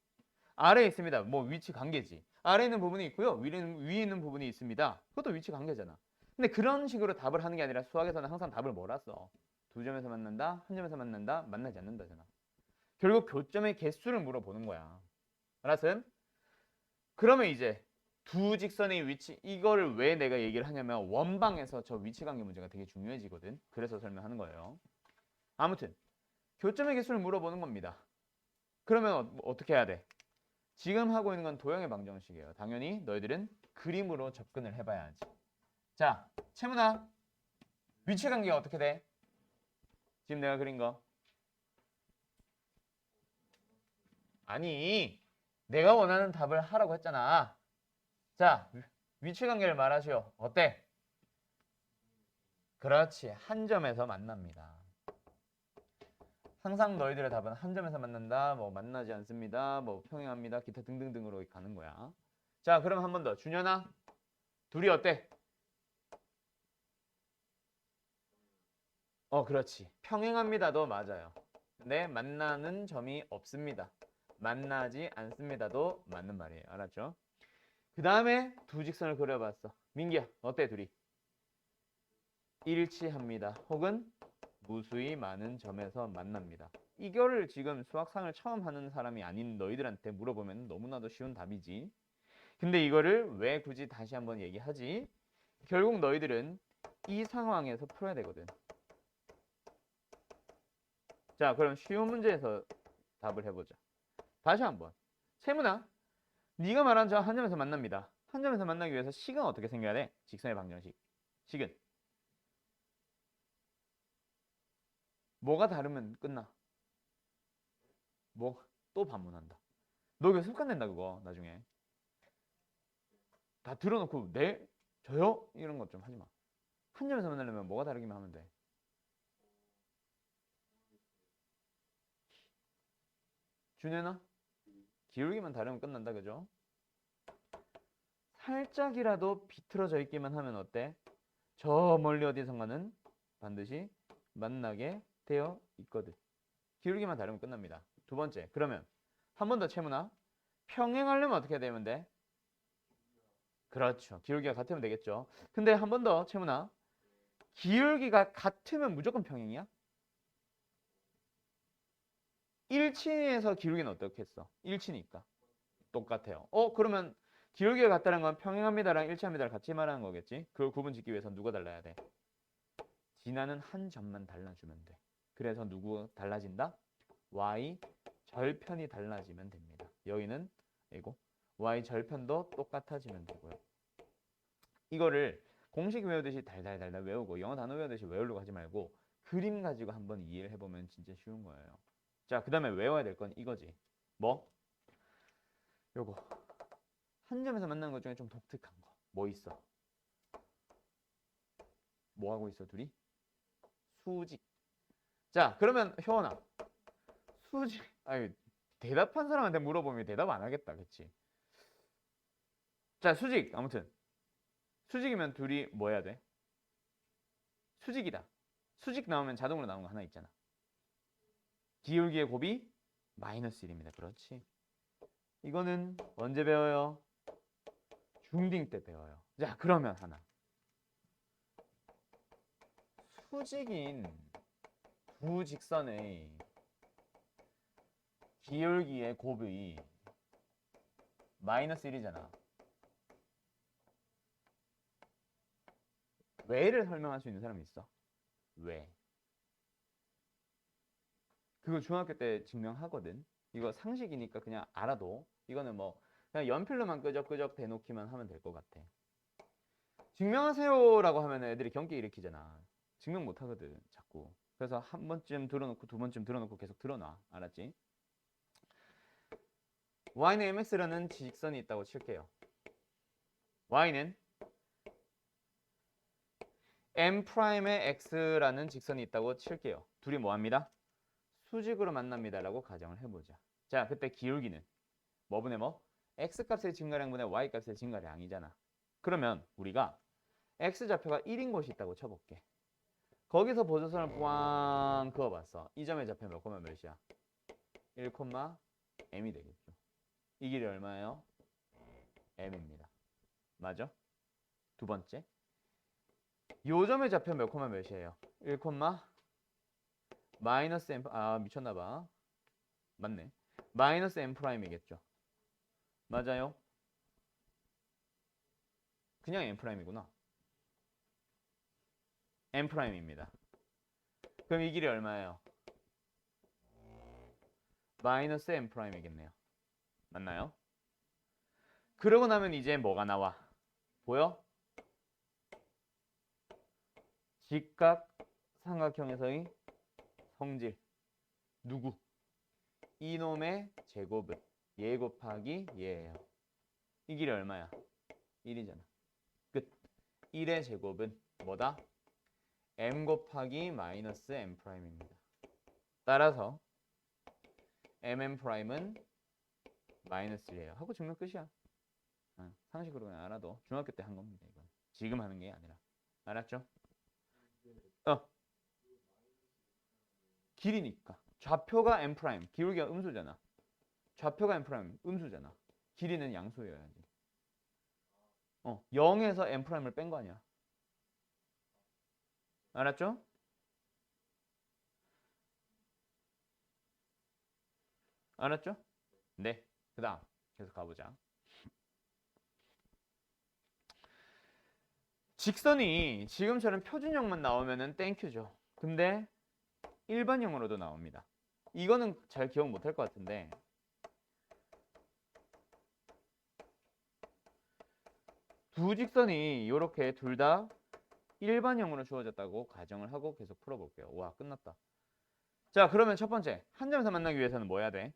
아래에 있습니다. 뭐 위치관계지. 아래에 있는 부분이 있고요. 위에 있는 부분이 있습니다. 그것도 위치관계잖아. 근데 그런 식으로 답을 하는 게 아니라 수학에서는 항상 답을 뭐라 써? 두 점에서 만난다, 한 점에서 만난다, 만나지 않는다잖아. 결국 교점의 개수를 물어보는 거야. 알았음? 그러면 이제 두 직선의 위치 이거를 왜 내가 얘기를 하냐면 원방에서 저 위치관계 문제가 되게 중요해지거든. 그래서 설명하는 거예요. 아무튼 교점의 개수를 물어보는 겁니다. 그러면 어떻게 해야 돼? 지금 하고 있는 건 도형의 방정식이에요. 당연히 너희들은 그림으로 접근을 해봐야지. 자, 채문아, 위치관계가 어떻게 돼? 지금 내가 그린 거. 아니, 내가 원하는 답을 하라고 했잖아. 자, 위치관계를 말하시오. 어때? 그렇지, 한 점에서 만납니다. 항상 너희들의 답은 한 점에서 만난다, 뭐 만나지 않습니다, 뭐 평행합니다, 기타 등등등으로 가는 거야. 자, 그럼 한 번 더. 준현아, 둘이 어때? 그렇지. 평행합니다도 맞아요. 근데 만나는 점이 없습니다. 만나지 않습니다도 맞는 말이에요. 알았죠? 그 다음에 두 직선을 그려봤어. 민기야, 어때 둘이? 일치합니다. 혹은 무수히 많은 점에서 만납니다. 이거를 지금 수학상을 처음 하는 사람이 아닌 너희들한테 물어보면 너무나도 쉬운 답이지. 근데 이거를 왜 굳이 다시 한번 얘기하지? 결국 너희들은 이 상황에서 풀어야 되거든. 자, 그럼 쉬운 문제에서 답을 해보자. 다시 한번. 세문아, 네가 말한 저 한 점에서 만납니다. 한 점에서 만나기 위해서 식은 어떻게 생겨야 돼? 직선의 방정식. 식은 뭐가 다르면 끝나? 뭐 또 반문한다. 너 이거 습관 된다 그거 나중에. 다 들어놓고 네? 저요? 이런 것 좀 하지 마. 한 점에서 만나려면 뭐가 다르기만 하면 돼. 준현아? 기울기만 다르면 끝난다 그죠? 살짝이라도 비틀어져 있기만 하면 어때? 저 멀리 어디선가는 반드시 만나게 되어 있거든. 기울기만 다르면 끝납니다. 두 번째, 그러면 한 번 더 채무나 평행하려면 어떻게 되면 돼? 그렇죠. 기울기가 같으면 되겠죠. 근데 한 번 더 채무나 기울기가 같으면 무조건 평행이야? 일치에서 기울기는 어떻게 했어? 일치니까. 똑같아요. 그러면 기울기가 같다는 건 평행합니다랑 일치합니다를 같이 말하는 거겠지? 그걸 구분 짓기 위해서 누가 달라야 돼? 지나는 한 점만 달라주면 돼. 그래서 누구 달라진다? y 절편이 달라지면 됩니다. 여기는 이거 y 절편도 똑같아지면 되고요. 이거를 공식 외우듯이 달달달달 외우고 영어 단어 외우듯이 외우려고 하지 말고 그림 가지고 한번 이해를 해보면 진짜 쉬운 거예요. 자, 그 다음에 외워야 될 건 이거지. 뭐? 요거. 한 점에서 만나는 것 중에 좀 독특한 거. 뭐 있어? 뭐 하고 있어, 둘이? 수직. 자, 그러면 효원아. 수직. 아니, 대답한 사람한테 물어보면 대답 안 하겠다. 그치? 자, 수직. 아무튼 수직이면 둘이 뭐 해야 돼? 수직이다. 수직 나오면 자동으로 나오는 거 하나 있잖아. 기울기의 곱이 마이너스 1입니다. 그렇지. 이거는 언제 배워요? 중딩 때 배워요. 자, 그러면 하나. 수직인 두 직선의 기울기의 곱이 마이너스 1이잖아. 왜를 설명할 수 있는 사람이 있어? 왜? 그거 중학교 때 증명하거든. 이거 상식이니까 그냥 알아도. 이거는 뭐 그냥 연필로만 끄적끄적 대놓기만 하면 될 것 같아. 증명하세요라고 하면 애들이 경계 일으키잖아. 증명 못 하거든, 자꾸. 그래서 한 번쯤 들어놓고 두 번쯤 들어놓고 계속 들어놔. 알았지? y는 mx라는 직선이 있다고 칠게요. y는 m'의 x라는 직선이 있다고 칠게요. 둘이 뭐합니다? 수직으로 만납니다라고 가정을 해보자. 자, 그때 기울기는 뭐분의 뭐? x값의 증가량분의 y값의 증가량이잖아. 그러면 우리가 x좌표가 1인 곳이 있다고 쳐볼게. 거기서 보조선을 꽝 그어봤어. 이 점의 좌표 몇 콤마 몇이야? 1, m이 되겠죠. 이 길이 얼마예요? m입니다. 맞아? 두 번째. 요 점의 좌표 몇 콤마 몇이에요? 1, 마이너스 m, 미쳤나봐. 맞네. 마이너스 m 프라임이겠죠. 맞아요? 그냥 m 프라임이구나. m 프라임입니다. 그럼 이 길이 얼마예요? 마이너스 m 프라임이겠네요. 맞나요? 그러고 나면 이제 뭐가 나와? 보여? 직각 삼각형에서의 성질. 누구? 이놈의 제곱은 얘 곱하기 얘예요. 이 길이 얼마야? 1이잖아. 끝. 1의 제곱은 뭐다? m 곱하기 마이너스 m 프라임입니다. 따라서 mm 프라임은 마이너스 1이에요. 하고 증명 끝이야. 상식으로 그냥 알아도 중학교 때 한 겁니다. 이건 지금 하는 게 아니라. 알았죠? 길이니까. 좌표가 m 프라임, 기울기가 음수잖아. 좌표가 m 프라임, 음수잖아. 길이는 양수여야지. 0에서 m 프라임을 뺀 거 아니야. 알았죠? 알았죠? 네. 그 다음 계속 가보자. 직선이 지금처럼 표준형만 나오면은 땡큐죠. 근데 일반형으로도 나옵니다. 이거는 잘 기억 못할 것 같은데 두 직선이 이렇게 둘 다 일반형으로 주어졌다고 가정을 하고 계속 풀어볼게요. 와, 끝났다. 자, 그러면 첫 번째 한 점에서 만나기 위해서는 뭐 해야 돼?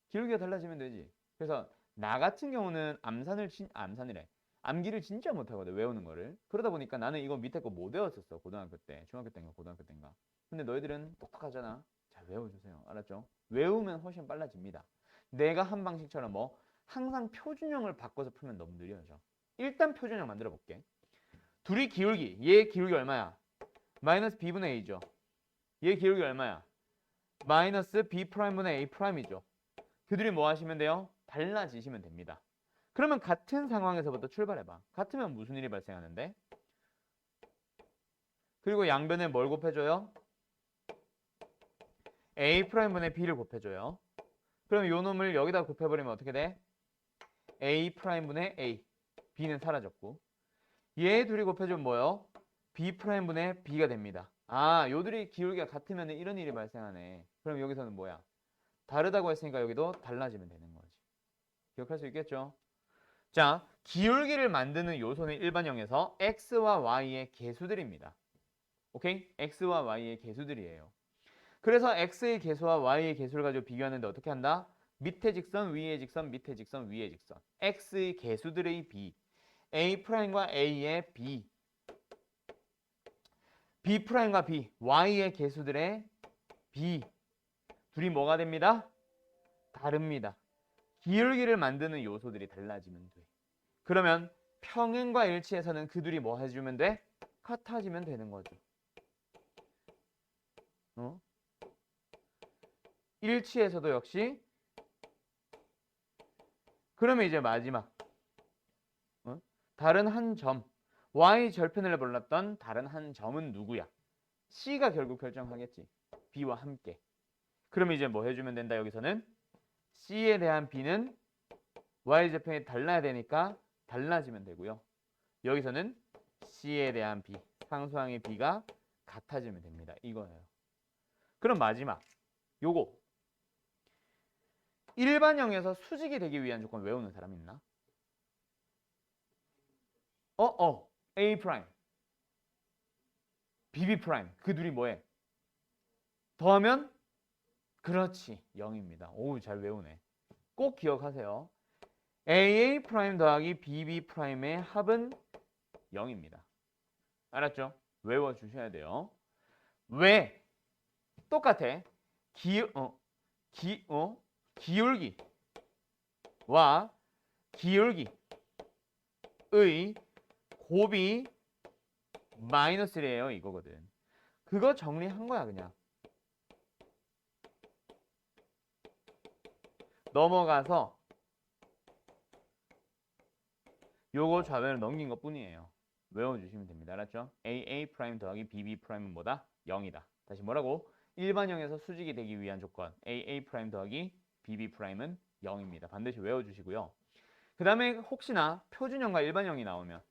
기울기가 달라지면 되지. 그래서 나 같은 경우는 암산이래. 암기를 진짜 못하거든, 외우는 거를. 그러다 보니까 나는 이거 밑에 거 못 외웠었어. 고등학교 때, 중학교 때인가 고등학교 때인가. 근데 너희들은 똑똑하잖아. 잘 외워주세요. 알았죠? 외우면 훨씬 빨라집니다. 내가 한 방식처럼 뭐 항상 표준형을 바꿔서 풀면 너무 느려져. 일단 표준형 만들어 볼게. 둘이 기울기, 얘 기울기 얼마야? 마이너스 b분의 a죠. 얘 기울기 얼마야? 마이너스 b 프라임분의 a 프라임이죠. 그들이 뭐 하시면 돼요? 달라지시면 됩니다. 그러면 같은 상황에서부터 출발해봐. 같으면 무슨 일이 발생하는데? 그리고 양변에 뭘 곱해줘요? A'분의 B를 곱해줘요. 그럼 요 놈을 여기다 곱해버리면 어떻게 돼? A'분의 A. B는 사라졌고. 얘 둘이 곱해주면 뭐요? B'분의 B가 됩니다. 요들이 기울기가 같으면 이런 일이 발생하네. 그럼 여기서는 뭐야? 다르다고 했으니까 여기도 달라지면 되는 거지. 기억할 수 있겠죠? 자, 기울기를 만드는 요소는 일반형에서 x와 y의 개수들입니다. 오케이? x와 y의 개수들이에요. 그래서 x의 개수와 y의 개수를 가지고 비교하는데 어떻게 한다? 밑에 직선, 위의 직선, 밑에 직선, 위의 직선. x의 개수들의 b, a'과 a의 b, b'과 b, y의 개수들의 b. 둘이 뭐가 됩니다? 다릅니다. 기울기를 만드는 요소들이 달라지면 돼. 그러면 평행과 일치에서는 그 둘이 뭐 해주면 돼? 같아지면 되는 거죠. 일치에서도 역시. 그러면 이제 마지막 다른 한 점, y 절편을 몰랐던 다른 한 점은 누구야? C가 결국 결정하겠지. B와 함께. 그럼 이제 뭐 해주면 된다 여기서는? C에 대한 B는 y 절편이 달라야 되니까 달라지면 되고요. 여기서는 C에 대한 B, 상수항의 B가 같아지면 됩니다. 이거예요. 그럼 마지막 요거 일반형에서 수직이 되기 위한 조건 외우는 사람 있나? A 프라임, BB 프라임 그 둘이 뭐해? 더하면 그렇지 0입니다. 오, 잘 외우네. 꼭 기억하세요. AA 프라임 더하기 BB 프라임의 합은 0입니다. 알았죠? 외워주셔야 돼요. 왜? 똑같아. 기울기와 기울기의 곱이 마이너스래요 이거거든. 그거 정리한 거야 그냥. 넘어가서 요거 좌변을 넘긴 것 뿐이에요. 외워주시면 됩니다. 알았죠? AA 프라임 더하기 BB 프라임은 뭐다? 0이다. 다시 뭐라고? 일반형에서 수직이 되기 위한 조건 AA 프라임 더하기 BB 프라임은 0입니다. 반드시 외워주시고요. 그 다음에 혹시나 표준형과 일반형이 나오면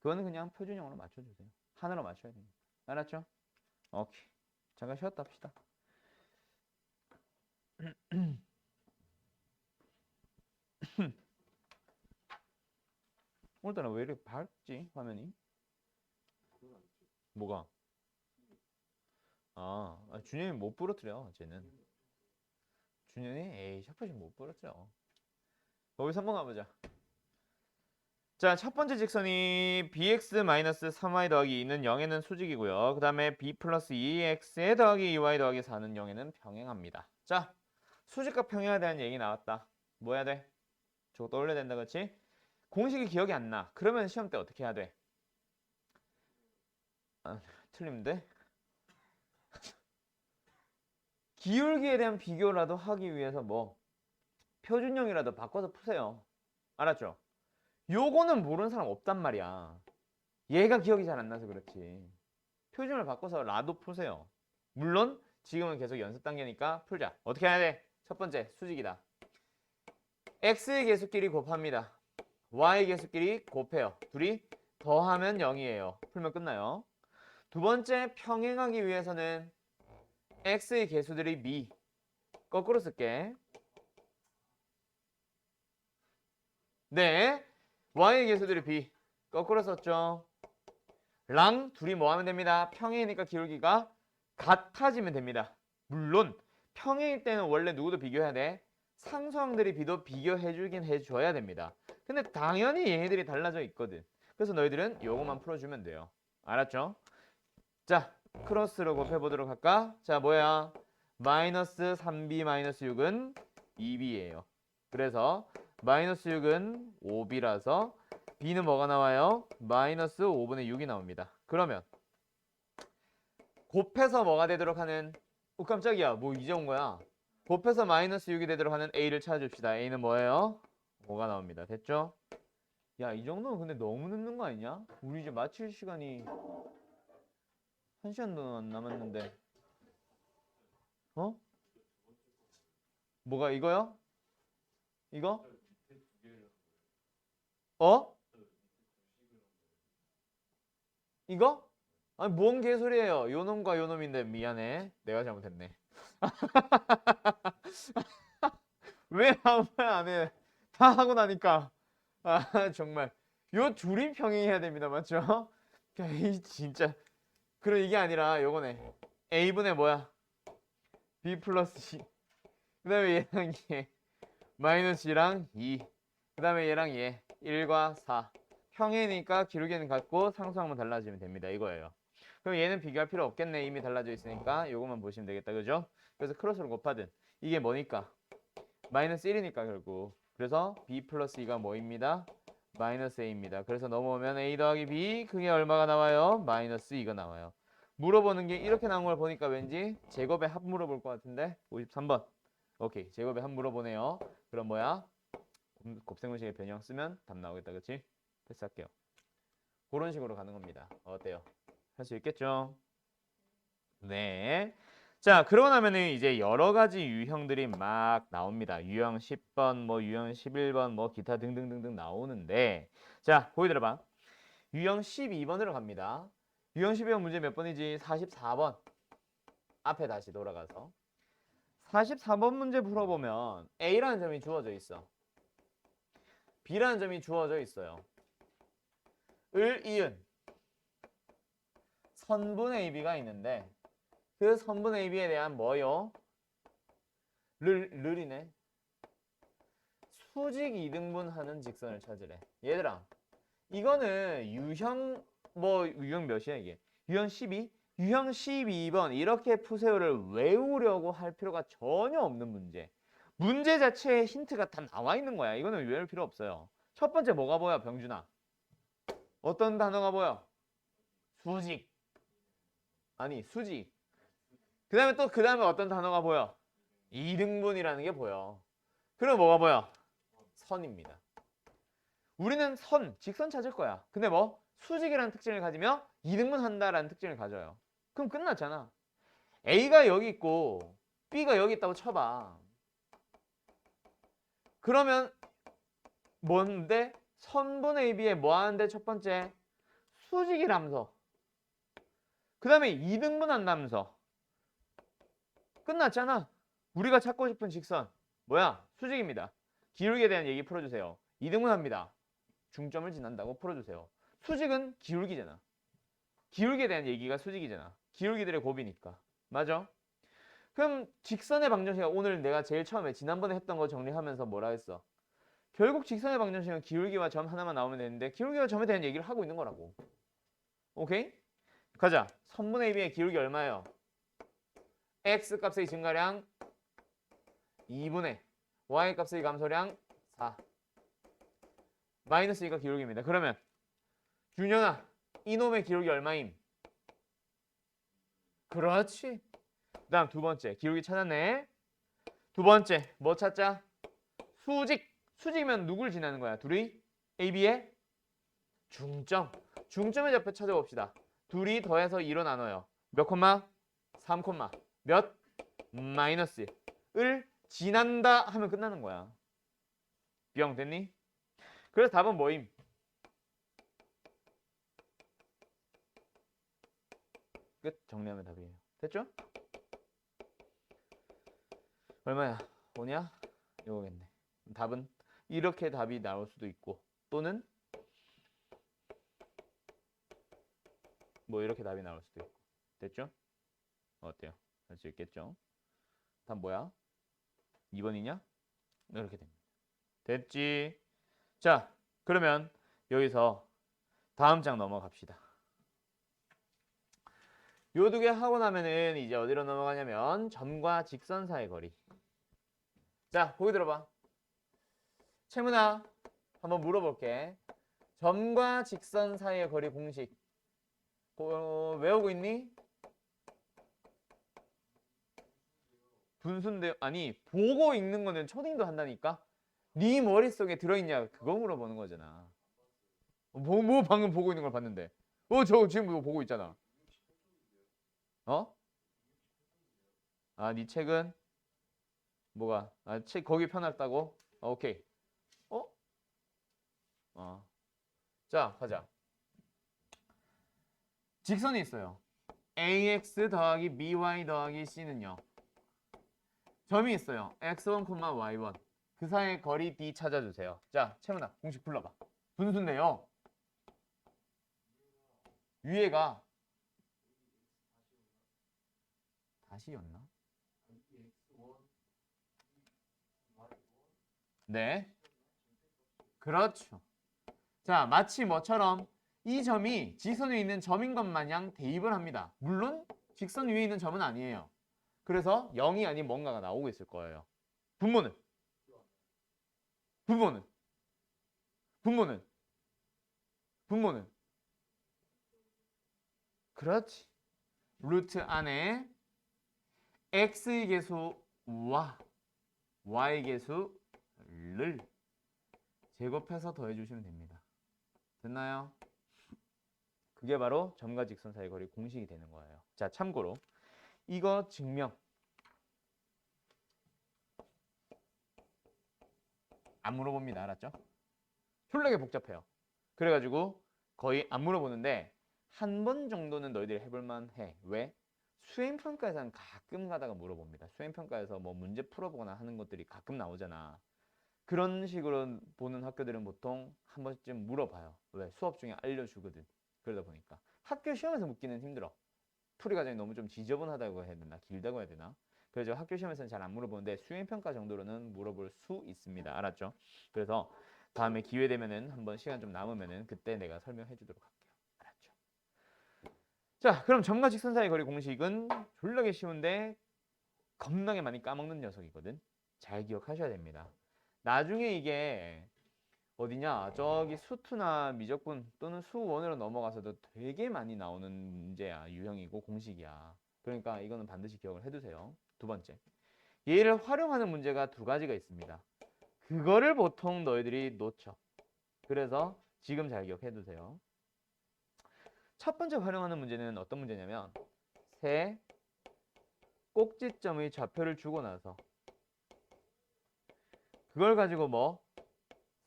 그거는 그냥 표준형으로 맞춰주세요. 하나로 맞춰야 됩니다. 알았죠? 오케이. 잠깐 쉬었다 합시다. 오늘따라 왜 이렇게 밝지? 화면이? 뭐가? 준현이 못 부러뜨려 쟤는. 준현이 에이 샤프심 못 부러뜨려. 거기서 한번 가보자. 자, 첫 번째 직선이 bx-3y 더하기 2는 0에는 수직이고요. 그 다음에 b 플러스 2x에 더하기 2y 더하기 4는 0에는 평행합니다. 자, 수직과 평행에 대한 얘기 나왔다. 뭐 해야 돼? 저거 떠올려야 된다, 그렇지? 공식이 기억이 안 나. 그러면 시험 때 어떻게 해야 돼? 틀린데? 기울기에 대한 비교라도 하기 위해서 뭐 표준형이라도 바꿔서 푸세요. 알았죠? 요거는 모르는 사람 없단 말이야. 얘가 기억이 잘 안 나서 그렇지. 표준을 바꿔서 라도 푸세요. 물론 지금은 계속 연습 단계니까 풀자. 어떻게 해야 돼? 첫 번째 수직이다. x의 개수끼리 곱합니다. y의 개수끼리 곱해요. 둘이 더하면 0이에요. 풀면 끝나요. 두 번째 평행하기 위해서는 x의 개수들이 b 거꾸로 쓸게. 네, y의 개수들이 b 거꾸로 썼죠. 랑 둘이 뭐 하면 됩니다. 평행이니까 기울기가 같아지면 됩니다. 물론 평행일 때는 원래 누구도 비교해야 돼. 상수항들이 b도 비교해주긴 해줘야 됩니다. 근데 당연히 얘네들이 달라져 있거든. 그래서 너희들은 요것만 풀어주면 돼요. 알았죠? 자, 크로스로 곱해보도록 할까? 자, 뭐야? 마이너스 3b 마이너스 6은 2b예요. 그래서 마이너스 6은 5b라서 b는 뭐가 나와요? 마이너스 5분의 6이 나옵니다. 그러면 곱해서 뭐가 되도록 하는 깜짝이야. 뭐 이제 온 거야. 곱해서 마이너스 6이 되도록 하는 a를 찾아줍시다. a는 뭐예요? 5가 나옵니다. 됐죠? 야, 이 정도는 근데 너무 늦는 거 아니냐? 우리 이제 마칠 시간이 1시간도 안 남았는데. 뭐가 이거요? 이거? 이거? 아니 뭔 개소리예요. 요놈과 요놈인데 미안해. 내가 잘못했네. 왜 아무 말 안 해? 다 하고 나니까. 정말. 요 둘이 평행해야 됩니다. 맞죠? 이 진짜. 그럼 이게 아니라 요거네. A분의 뭐야? B 플러스 C. 그 다음에 얘랑 얘. 마이너스 2랑 2. 그 다음에 얘랑 얘. 1과 4. 평행이니까 기울기는 같고 상수항만 달라지면 됩니다. 이거예요. 그럼 얘는 비교할 필요 없겠네. 이미 달라져 있으니까 요것만 보시면 되겠다. 그죠? 그래서 크로스로 곱하든 이게 뭐니까? 마이너스 1이니까 결국. 그래서 b 플러스 2가 뭐입니다? 마이너스 a입니다. 그래서 넘어오면 a 더하기 b 그게 얼마가 나와요? 마이너스 2가 나와요. 물어보는 게 이렇게 나온 걸 보니까 왠지 제곱의 합 물어볼 것 같은데 53번. 오케이. 제곱의 합 물어보네요. 그럼 뭐야? 곱셈공식의 변형 쓰면 답 나오겠다. 그치? 패스할게요. 그런 식으로 가는 겁니다. 어때요? 할 수 있겠죠? 네. 자, 그러고 나면은 이제 여러 가지 유형들이 막 나옵니다. 유형 10번, 뭐 유형 11번, 뭐 기타 등등등등 나오는데, 자, 보기 들어봐. 유형 12번으로 갑니다. 유형 12번 문제 몇 번이지? 44번. 앞에 다시 돌아가서. 44번 문제 풀어보면 A라는 점이 주어져 있어. B라는 점이 주어져 있어요. 을 이은 선분 AB가 있는데 그 선분 AB에 대한 뭐요? 르이네. 수직 이등분하는 직선을 찾으래. 얘들아, 이거는 유형 유형 몇이야 이게? 유형 12? 유형 12번 이렇게 푸세요를 외우려고 할 필요가 전혀 없는 문제. 문제 자체에 힌트가 다 나와 있는 거야. 이거는 외울 필요 없어요. 첫 번째 뭐가 보여, 병준아? 어떤 단어가 보여? 수직. 아니, 수직. 그 다음에 어떤 단어가 보여? 이등분이라는 게 보여. 그럼 뭐가 보여? 선입니다. 우리는 선, 직선 찾을 거야. 근데 뭐? 수직이라는 특징을 가지며 이등분한다라는 특징을 가져요. 그럼 끝났잖아. A가 여기 있고 B가 여기 있다고 쳐봐. 그러면 뭔데? 선분 AB에 뭐 하는데 첫 번째? 수직이라면서. 그 다음에 이등분한다면서. 끝났잖아. 우리가 찾고 싶은 직선 뭐야? 수직입니다. 기울기에 대한 얘기 풀어주세요. 이등분합니다. 중점을 지난다고 풀어주세요. 수직은 기울기잖아. 기울기에 대한 얘기가 수직이잖아. 기울기들의 곱이니까. 맞아? 그럼 직선의 방정식은 오늘 내가 제일 처음에 지난번에 했던 거 정리하면서 뭐라 했어? 결국 직선의 방정식은 기울기와 점 하나만 나오면 되는데 기울기와 점에 대한 얘기를 하고 있는 거라고. 오케이? 가자. 선분 AB의 기울기 얼마예요? x 값의 증가량 2분의 y 값의 감소량 4. 마이너스 2가 기울기입니다. 그러면 준현아, 이놈의 기울기 얼마임? 그렇지. 그 다음 두 번째 기울기 찾았네. 두 번째 뭐 찾자? 수직. 수직이면 누굴 지나는 거야? 둘이 AB의 중점. 중점의 좌표 찾아봅시다. 둘이 더해서 2로 나눠요. 몇 콤마? 3 콤마. 몇? 마이너스 1을 지난다 하면 끝나는 거야. 뿅 됐니? 그래서 답은 뭐임? 끝. 정리하면 답이에요. 됐죠? 얼마야? 5냐? 이거겠네. 답은 이렇게 답이 나올 수도 있고 또는 뭐 이렇게 답이 나올 수도 있고. 됐죠? 어때요? 할 수 있겠죠? 답 뭐야? 2번이냐? 이렇게 됩니다. 됐지? 자, 그러면 여기서 다음 장 넘어갑시다. 요 두 개 하고 나면은 이제 어디로 넘어가냐면 점과 직선 사이의 거리. 자, 보기 들어봐. 채문아, 한번 물어볼게. 점과 직선 사이의 거리 공식 외우고 있니? 분수인데 아니 보고 읽는 거는 초딩도 한다니까. 네 머릿속에 들어있냐 그거 물어보는 거잖아. 뭐 방금 보고 있는 걸 봤는데. 저 지금 뭐 보고 있잖아. 어? 아, 네 책은 뭐가? 아, 책 거기 펴놨다고? 오케이. 자, 가자. 직선이 있어요. ax 더하기 by 더하기 c는요. 점이 있어요. x1, y1. 그 사이의 거리 d 찾아주세요. 자, 채문아, 공식 불러봐. 분수인데요. 위에가 다시였나? 네. 그렇죠. 자, 마치 뭐처럼 이 점이 직선 위에 있는 점인 것 마냥 대입을 합니다. 물론 직선 위에 있는 점은 아니에요. 그래서 0이 아닌 뭔가가 나오고 있을 거예요. 분모는 분모는 분모는 분모는 그렇지. 루트 안에 x의 개수와 y의 개수를 제곱해서 더해주시면 됩니다. 됐나요? 그게 바로 점과 직선 사이 거리 공식이 되는 거예요. 자, 참고로 이거 증명 안 물어봅니다. 알았죠? 졸라게 복잡해요. 그래가지고 거의 안 물어보는데 한 번 정도는 너희들이 해볼만 해. 왜? 수행평가에서는 가끔 가다가 물어봅니다. 수행평가에서 뭐 문제 풀어보거나 하는 것들이 가끔 나오잖아. 그런 식으로 보는 학교들은 보통 한 번쯤 물어봐요. 왜? 수업 중에 알려주거든. 그러다 보니까 학교 시험에서 묻기는 힘들어. 풀이 과정이 너무 좀 지저분하다고 해야 되나? 길다고 해야 되나? 그래서 학교 시험에서는 잘 안 물어보는데 수행평가 정도로는 물어볼 수 있습니다. 알았죠? 그래서 다음에 기회 되면은 한번 시간 좀 남으면은 그때 내가 설명해 주도록 할게요. 알았죠? 자, 그럼 점과 직선 사이 거리 공식은 졸라게 쉬운데 겁나게 많이 까먹는 녀석이거든. 잘 기억하셔야 됩니다. 나중에 이게 어디냐? 저기 수투나 미적분 또는 수원으로 넘어가서도 되게 많이 나오는 문제야. 유형이고 공식이야. 그러니까 이거는 반드시 기억을 해두세요. 두 번째. 얘를 활용하는 문제가 두 가지가 있습니다. 그거를 보통 너희들이 놓쳐. 그래서 지금 잘 기억해두세요. 첫 번째 활용하는 문제는 어떤 문제냐면 세 꼭지점의 좌표를 주고 나서 그걸 가지고 뭐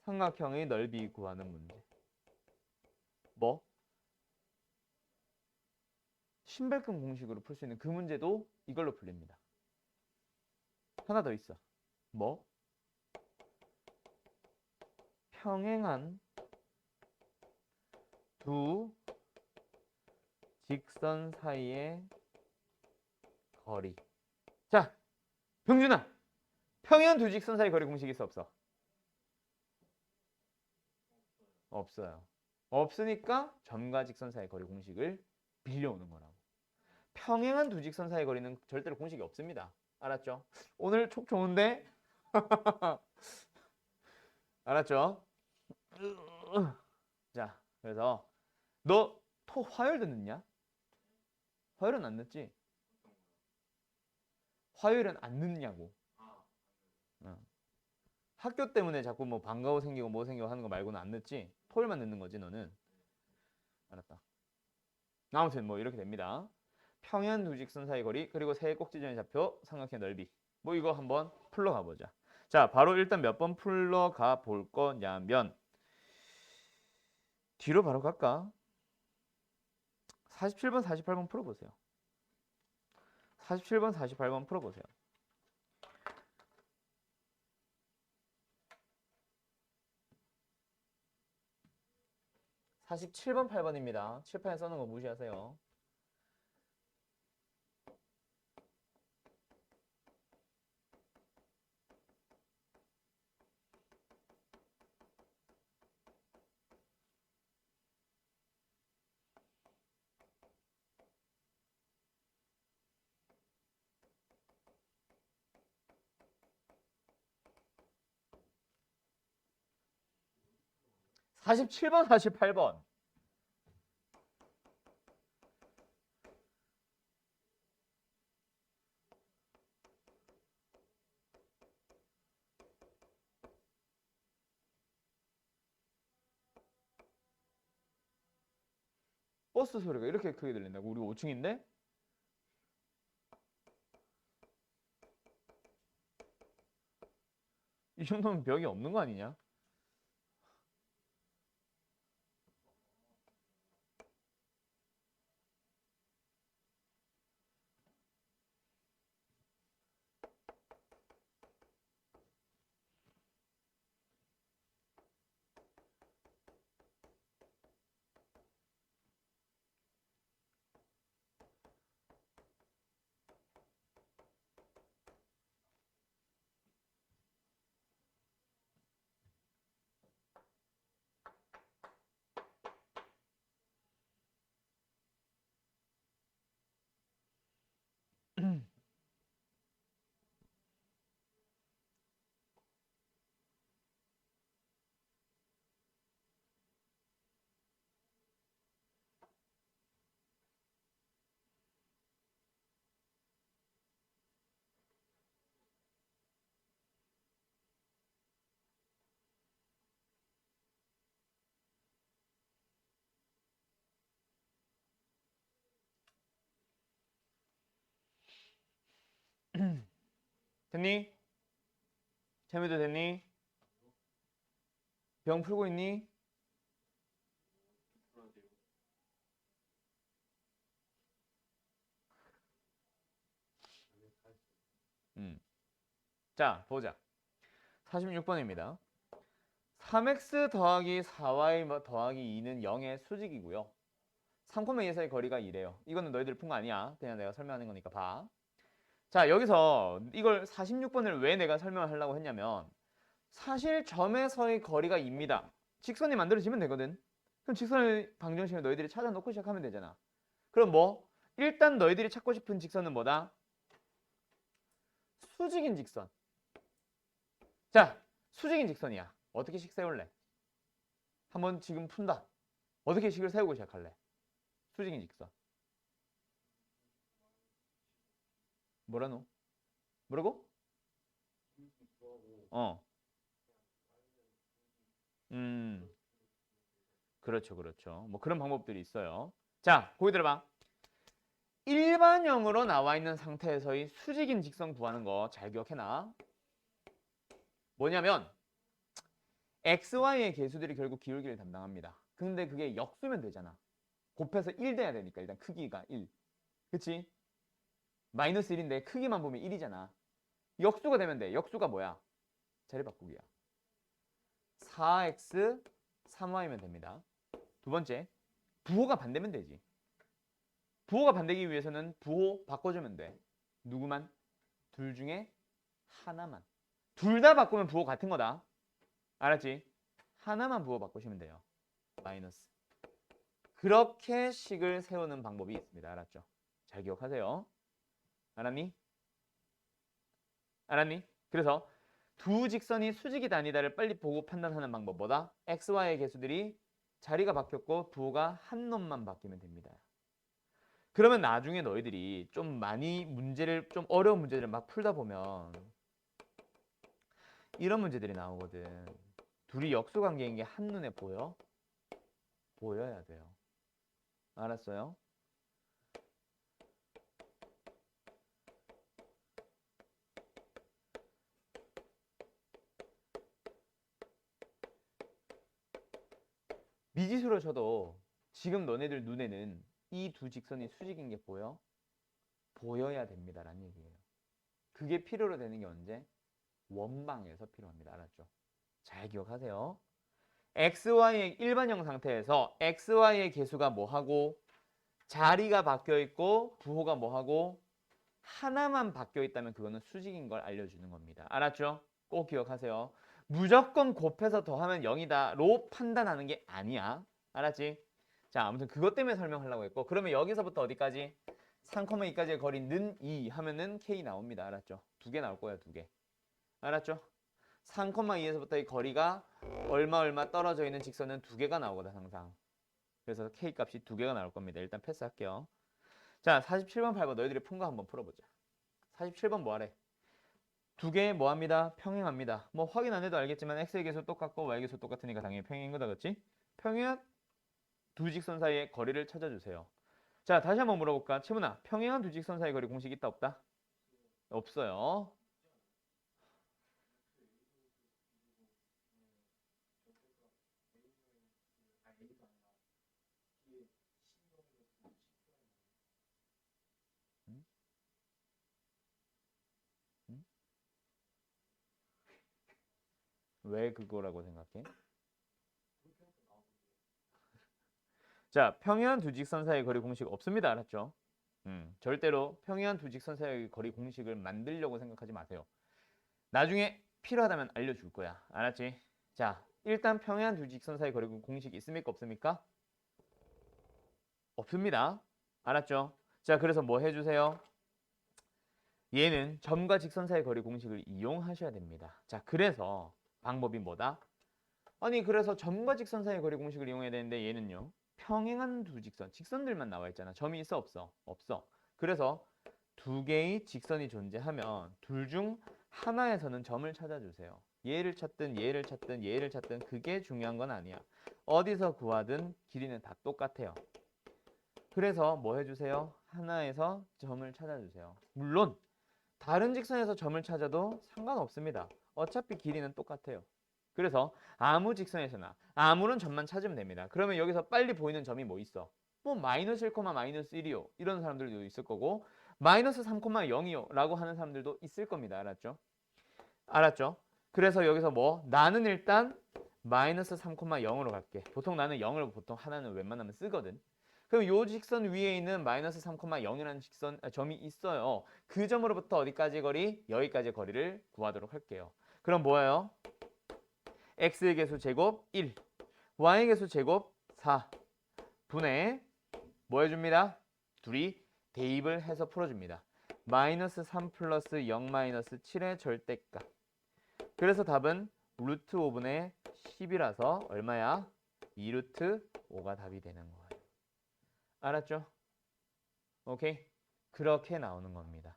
삼각형의 넓이 구하는 문제. 뭐 신발끈 공식으로 풀 수 있는 그 문제도 이걸로 풀립니다. 하나 더 있어. 뭐 평행한 두 직선 사이의 거리. 자, 병준아. 평행한 두 직선 사이 거리 공식 있어 없어? 없어요. 없으니까 점과 직선 사이 거리 공식을 빌려오는 거라고. 평행한 두 직선 사이 거리는 절대로 공식이 없습니다. 알았죠? 오늘 촉 좋은데? 알았죠? 자, 그래서 너 화요일도 늦냐? 화요일은 안 늦지? 화요일은 안 늦냐고. 어. 학교 때문에 자꾸 뭐 방과후 생기고 뭐 생기고 하는 거 말고는 안 늦지? 토요일만 늦는 거지 너는. 알았다. 아무튼 뭐 이렇게 됩니다. 평행 두 직선 사이 거리 그리고 세 꼭지점의 좌표 삼각형 넓이. 뭐 이거 한번 풀러 가보자. 자, 바로 일단 몇 번 풀러 가 볼 거냐면 뒤로 바로 갈까? 47번, 48번 풀어보세요. 47번, 48번 풀어보세요. 47번, 8번입니다. 칠판에 써놓은 거 무시하세요. 사십칠 번 48번. 버스 소리가 이렇게 크게 들린다고? 우리 5층인데? 이 정도면 벽이 없는 거 아니냐? 됐니? 재미도 됐니? 병 풀고 있니? 자, 보자. 46번입니다. 3x 더하기 4y 더하기 2는 0의 수직이고요. 3,2에서의 거리가 2래요. 이거는 너희들 푼 거 아니야. 그냥 내가 설명하는 거니까 봐. 자, 여기서 이걸 46번을 왜 내가 설명을 하려고 했냐면 사실 점에서의 거리가 2입니다. 직선이 만들어지면 되거든. 그럼 직선의 방정식을 너희들이 찾아놓고 시작하면 되잖아. 그럼 뭐? 일단 너희들이 찾고 싶은 직선은 뭐다? 수직인 직선. 자, 수직인 직선이야. 어떻게 식 세울래? 한번 지금 푼다. 어떻게 식을 세우고 시작할래? 수직인 직선. 뭐라노? 뭐라고? 어. 음. 그렇죠, 그렇죠. 뭐 그런 방법들이 있어요. 자, 거기 들어봐. 일반형으로 나와 있는 상태에서의 수직인 직선 구하는 거 잘 기억해놔. 뭐냐면 x, y의 개수들이 결국 기울기를 담당합니다. 근데 그게 역수면 되잖아. 곱해서 1 돼야 되니까 일단 크기가 1. 그치? 마이너스 1인데 크기만 보면 1이잖아. 역수가 되면 돼. 역수가 뭐야? 자리 바꾸기야. 4x, 3y면 됩니다. 두 번째, 부호가 반대면 되지. 부호가 반대기 위해서는 부호 바꿔주면 돼. 누구만? 둘 중에 하나만. 둘 다 바꾸면 부호 같은 거다. 알았지? 하나만 부호 바꾸시면 돼요. 마이너스. 그렇게 식을 세우는 방법이 있습니다. 알았죠? 잘 기억하세요. 알았니? 알았니? 그래서 두 직선이 수직이다 아니다를 빨리 보고 판단하는 방법 뭐다? x, y의 개수들이 자리가 바뀌었고 부호가 한 놈만 바뀌면 됩니다. 그러면 나중에 너희들이 좀 많이 문제를 좀 어려운 문제들을 막 풀다 보면 이런 문제들이 나오거든. 둘이 역수 관계인 게 한눈에 보여? 보여야 돼요. 알았어요? 미지수로 쳐도 지금 너네들 눈에는 이 두 직선이 수직인 게 보여? 보여야 됩니다라는 얘기예요. 그게 필요로 되는 게 언제? 원방에서 필요합니다. 알았죠? 잘 기억하세요. XY의 일반형 상태에서 XY의 개수가 뭐하고 자리가 바뀌어 있고 부호가 뭐하고 하나만 바뀌어 있다면 그거는 수직인 걸 알려주는 겁니다. 알았죠? 꼭 기억하세요. 무조건 곱해서 더하면 0이다로 판단하는 게 아니야. 알았지? 자, 아무튼 그것 때문에 설명하려고 했고 그러면 여기서부터 어디까지? 3,2까지의 거리는 2 하면은 K 나옵니다. 알았죠? 두 개 나올 거예요. 두 개. 알았죠? 3,2에서부터의 거리가 얼마 떨어져 있는 직선은 두 개가 나오거든 항상. 그래서 K 값이 두 개가 나올 겁니다. 일단 패스할게요. 자, 47번, 8번 너희들이 푼 거 한번 풀어보자. 47번 뭐하래? 두 개 뭐합니다? 평행합니다. 뭐 확인 안 해도 알겠지만 x의 개수 똑같고 y의 개수 똑같으니까 당연히 평행인 거다, 그렇지? 평행한 두 직선 사이의 거리를 찾아주세요. 자, 다시 한번 물어볼까? 채문아, 평행한 두 직선 사이의 거리 공식 있다 없다? 없어요. 음? 음? 왜 그거라고 생각해? 자, 평행한 두 직선 사이의 거리 공식 없습니다. 알았죠? 절대로 평행한 두 직선 사이의 거리 공식을 만들려고 생각하지 마세요. 나중에 필요하다면 알려줄 거야. 알았지? 자, 일단 평행한 두 직선 사이 거리 공식 있습니까? 없습니까? 없습니다. 알았죠? 자, 그래서 뭐 해주세요? 얘는 점과 직선 사이 거리 공식을 이용하셔야 됩니다. 자, 그래서 방법이 뭐다? 아니, 그래서 점과 직선 사이 거리 공식을 이용해야 되는데 얘는요. 평행한 두 직선, 직선들만 나와 있잖아. 점이 있어 없어? 없어. 그래서 두 개의 직선이 존재하면 둘 중 하나에서는 점을 찾아주세요. 얘를 찾든 얘를 찾든 얘를 찾든 그게 중요한 건 아니야. 어디서 구하든 길이는 다 똑같아요. 그래서 뭐 해주세요? 하나에서 점을 찾아주세요. 물론 다른 직선에서 점을 찾아도 상관없습니다. 어차피 길이는 똑같아요. 그래서 아무 직선에서나 아무런 점만 찾으면 됩니다. 그러면 여기서 빨리 보이는 점이 뭐 있어? 뭐 마이너스 1, 마이너스 1이요. 이런 사람들도 있을 거고 마이너스 3, 0이요. 라고 하는 사람들도 있을 겁니다. 알았죠? 알았죠? 그래서 여기서 뭐 나는 일단 마이너스 3, 0으로 갈게. 보통 나는 0을 보통 하나는 웬만하면 쓰거든. 그럼 요 직선 위에 있는 마이너스 3, 0이라는 점이 있어요. 그 점으로부터 어디까지 거리? 여기까지 거리를 구하도록 할게요. 그럼 뭐예요? x의 개수 제곱 1, y의 개수 제곱 4 분의 뭐 해줍니다? 둘이 대입을 해서 풀어줍니다. 마이너스 3 플러스 0 마이너스 7의 절대값. 그래서 답은 루트 5분의 10이라서 얼마야? 2 루트 5가 답이 되는 거예요. 알았죠? 오케이? 그렇게 나오는 겁니다.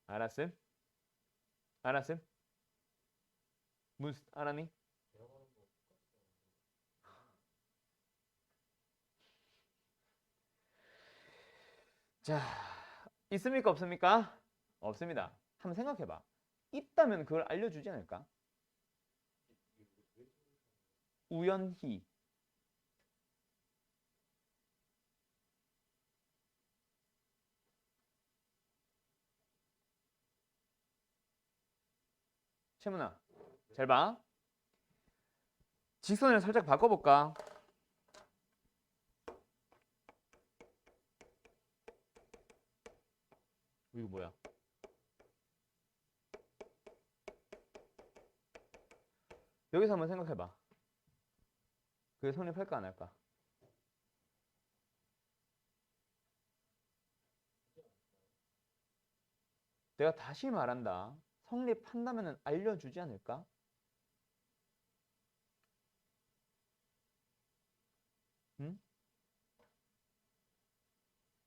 알았음? 알았음? 무슨 알았니? 자, 있습니까? 없습니까? 없습니다. 한번 생각해봐. 있다면 그걸 알려주지 않을까? 우연히. 채문아, 잘 봐. 직선을 살짝 바꿔볼까? 이거 뭐야? 여기서 한번 생각해봐. 그게 성립할까 안 할까? 내가 다시 말한다. 성립한다면 알려주지 않을까? 응?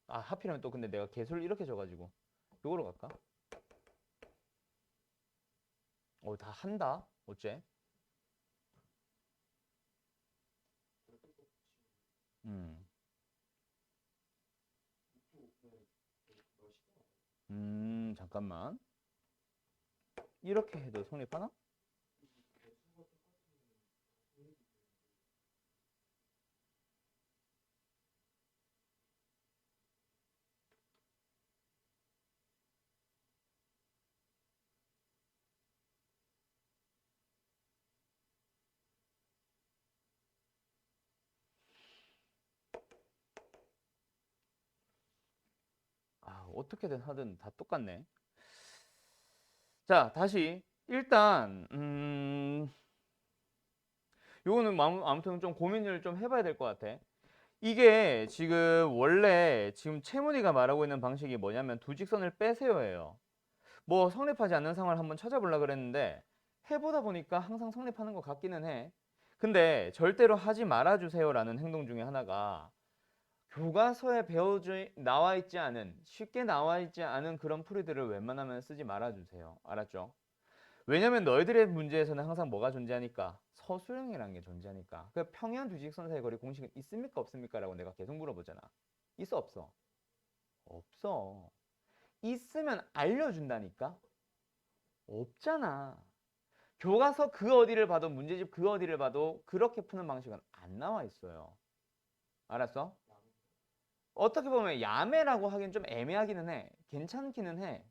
아, 하필이면 또 근데 내가 개수를 이렇게 줘가지고 요거로 갈까? 다 한다? 어째? 음. 잠깐만. 이렇게 해도 성립하나? 아, 어떻게든 하든 다 똑같네. 자, 다시 일단 요거는 아무튼 좀 고민을 좀 해봐야 될 것 같아. 이게 지금 원래 지금 채문이가 말하고 있는 방식이 뭐냐면 두 직선을 빼세요예요. 뭐 성립하지 않는 상황을 한번 찾아보려고 그랬는데 해보다 보니까 항상 성립하는 것 같기는 해. 근데 절대로 하지 말아주세요라는 행동 중에 하나가 교과서에 나와 있지 않은 쉽게 나와 있지 않은 그런 풀이들을 웬만하면 쓰지 말아주세요. 알았죠? 왜냐면 너희들의 문제에서는 항상 뭐가 존재하니까 서술형이라는 게 존재하니까 그 평행 두직선 사이 거리 공식은 있습니까 없습니까? 라고 내가 계속 물어보잖아. 있어 없어? 없어. 있으면 알려준다니까? 없잖아. 교과서 그 어디를 봐도 문제집 그 어디를 봐도 그렇게 푸는 방식은 안 나와 있어요. 알았어? 어떻게 보면 야매라고 하긴 좀 애매하기는 해. 괜찮기는 해.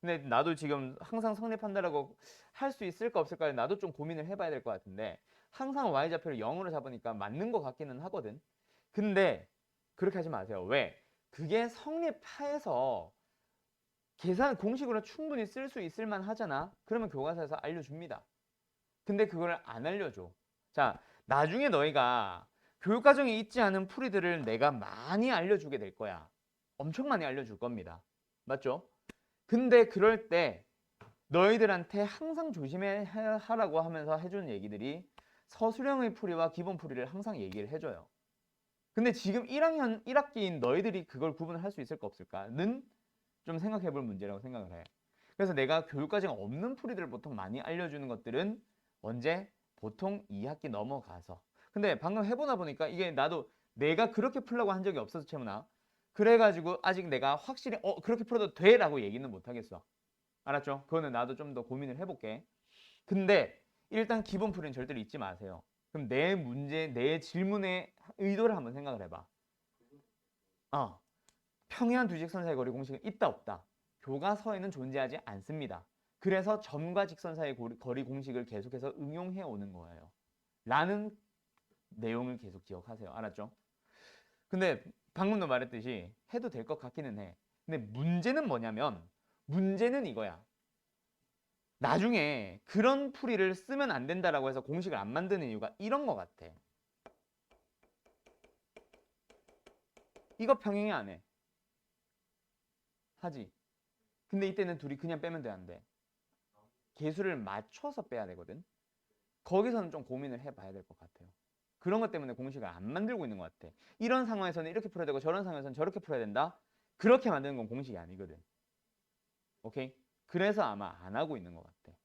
근데 나도 지금 항상 성립한다라고 할 수 있을까 없을까 나도 좀 고민을 해봐야 될 것 같은데 항상 y좌표를 0으로 잡으니까 맞는 것 같기는 하거든. 근데 그렇게 하지 마세요. 왜? 그게 성립하에서 계산 공식으로 충분히 쓸 수 있을 만 하잖아. 그러면 교과서에서 알려줍니다. 근데 그걸 안 알려줘. 자, 나중에 너희가 교육과정에 있지 않은 풀이들을 내가 많이 알려주게 될 거야. 엄청 많이 알려줄 겁니다. 맞죠? 근데 그럴 때 너희들한테 항상 조심해 하라고 하면서 해주는 얘기들이 서술형의 풀이와 기본 풀이를 항상 얘기를 해줘요. 근데 지금 1학년 1학기인 너희들이 그걸 구분을 할 수 있을까 없을까는 좀 생각해 볼 문제라고 생각을 해. 그래서 내가 교육과정 없는 풀이들을 보통 많이 알려주는 것들은 언제? 보통 2학기 넘어가서. 근데 방금 해보다 보니까 이게 나도 내가 그렇게 풀려고 한 적이 없어서 채문아. 그래가지고 아직 내가 확실히 그렇게 풀어도 돼? 라고 얘기는 못하겠어. 알았죠? 그거는 나도 좀 더 고민을 해볼게. 근데 일단 기본 풀이는 절대로 잊지 마세요. 그럼 내 문제, 내 질문의 의도를 한번 생각을 해봐. 평행한 두 직선 사이의 거리 공식은 있다 없다. 교과서에는 존재하지 않습니다. 그래서 점과 직선 사이의 거리 공식을 계속해서 응용해 오는 거예요. 라는 내용을 계속 기억하세요. 알았죠? 근데 방금도 말했듯이 해도 될 것 같기는 해. 근데 문제는 뭐냐면 문제는 이거야. 나중에 그런 풀이를 쓰면 안 된다라고 해서 공식을 안 만드는 이유가 이런 거 같아. 이거 평행이 안 해. 하지. 근데 이때는 둘이 그냥 빼면 돼, 안 돼? 개수를 맞춰서 빼야 되거든. 거기서는 좀 고민을 해봐야 될 것 같아요. 그런 것 때문에 공식을 안 만들고 있는 것 같아. 이런 상황에서는 이렇게 풀어야 되고 저런 상황에서는 저렇게 풀어야 된다. 그렇게 만드는 건 공식이 아니거든. 오케이? 그래서 아마 안 하고 있는 것 같아.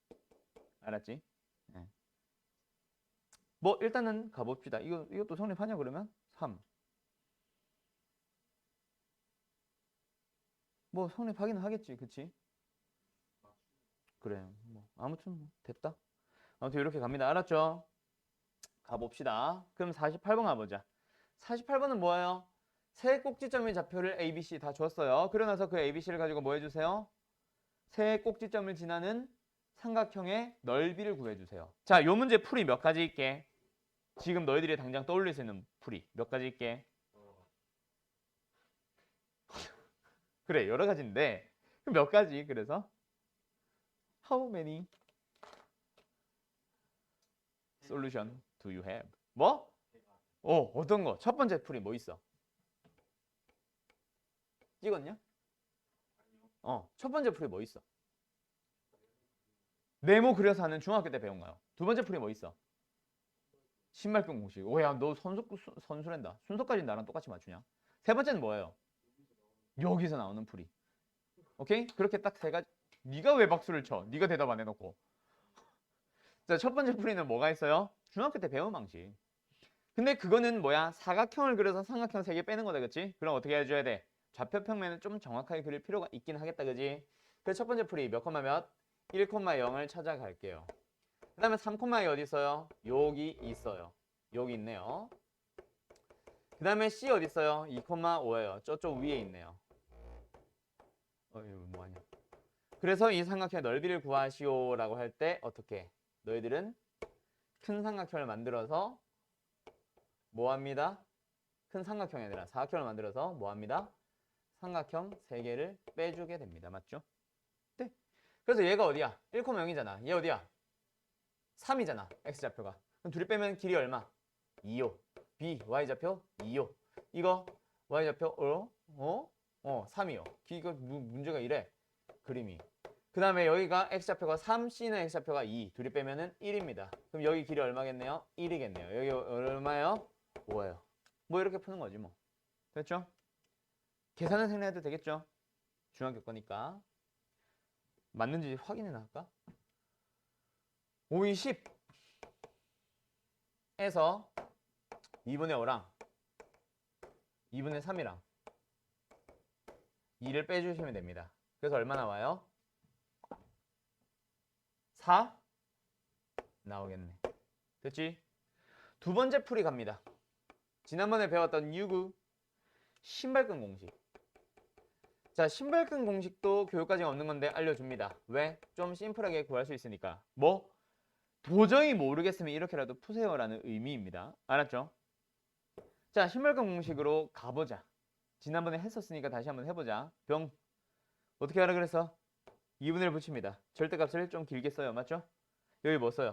알았지? 네. 뭐 일단은 가봅시다. 이것도 성립하냐 그러면? 3. 뭐 성립하기는 하겠지. 그치? 그래. 뭐 아무튼 뭐 됐다. 아무튼 이렇게 갑니다. 알았죠? 가봅시다. 그럼 48번 가보자. 48번은 뭐예요? 세 꼭지점의 좌표를 A, B, C 다 줬어요. 그러고 나서 그 A, B, C를 가지고 뭐 해주세요? 세 꼭지점을 지나는 삼각형의 넓이를 구해주세요. 자, 요 문제 풀이 몇 가지 있게? 지금 너희들이 당장 떠올릴 수 있는 풀이 몇 가지 있게? 그래, 여러 가지인데 몇 가지? 그래서 How many solution do you have? 뭐? 어떤 거? 첫 번째 풀이 뭐 있어? 찍었냐? 첫 번째 풀이 뭐 있어? 네모 그려서 하는 중학교 때 배운 거요. 두 번째 풀이 뭐 있어? 신발끈 공식. 오야, 너 선수랜다. 순서까지 나랑 똑같이 맞추냐? 세 번째는 뭐예요? 여기서 나오는 풀이. 오케이? 그렇게 딱 세 가지. 네가 왜 박수를 쳐? 네가 대답 안 해놓고. 자, 첫 번째 풀이는 뭐가 있어요? 중학교 때 배운 방식. 근데 그거는 뭐야? 사각형을 그려서 삼각형 세 개 빼는 거다, 그치? 그럼 어떻게 해줘야 돼? 좌표 평면을 좀 정확하게 그릴 필요가 있긴 하겠다, 그지? 그래서 첫 번째 풀이 몇 콤마 몇? 1,0을 찾아갈게요. 그 다음에 3,2 어디 있어요? 여기 있어요. 여기 있네요. 그 다음에 C 어디 있어요? 2,5예요. 저쪽 위에 있네요. 이거 뭐하냐? 그래서 이 삼각형의 넓이를 구하시오라고 할 때 어떻게? 너희들은 큰 삼각형을 만들어서 뭐합니다? 큰 삼각형이 아니라 사각형을 만들어서 뭐합니다? 삼각형 3개를 빼주게 됩니다. 맞죠? 네. 그래서 얘가 어디야? 1,0이잖아. 얘 어디야? 3이잖아. x좌표가. 그럼 둘이 빼면 길이 얼마? 2요. b, y좌표 2요. 이거 y좌표 3이요. 이거 문제가 이래. 그림이. 그 다음에 여기가 x좌표가 3, c는 x좌표가 2. 둘이 빼면은 1입니다. 그럼 여기 길이 얼마겠네요? 1이겠네요. 여기 얼마예요? 5예요. 뭐 이렇게 푸는 거지 뭐. 됐죠? 계산은 생략해도 되겠죠? 중학교 거니까. 맞는지 확인해 놔할까? 5이 10에서 2분의 5랑 2분의 3이랑 2를 빼주시면 됩니다. 그래서 얼마 나와요? 4 나오겠네. 됐지? 두 번째 풀이 갑니다. 지난번에 배웠던 유구 신발끈 공식. 자, 신발끈 공식도 교육과정에 없는 건데 알려줍니다. 왜? 좀 심플하게 구할 수 있으니까. 뭐? 도저히 모르겠으면 이렇게라도 푸세요라는 의미입니다. 알았죠? 자, 신발끈 공식으로 가보자. 지난번에 했었으니까 다시 한번 해보자. 병 어떻게 하라 그랬어? 2분의 1 붙입니다. 절대값을 좀 길게 써요. 맞죠? 여기 뭐 써요?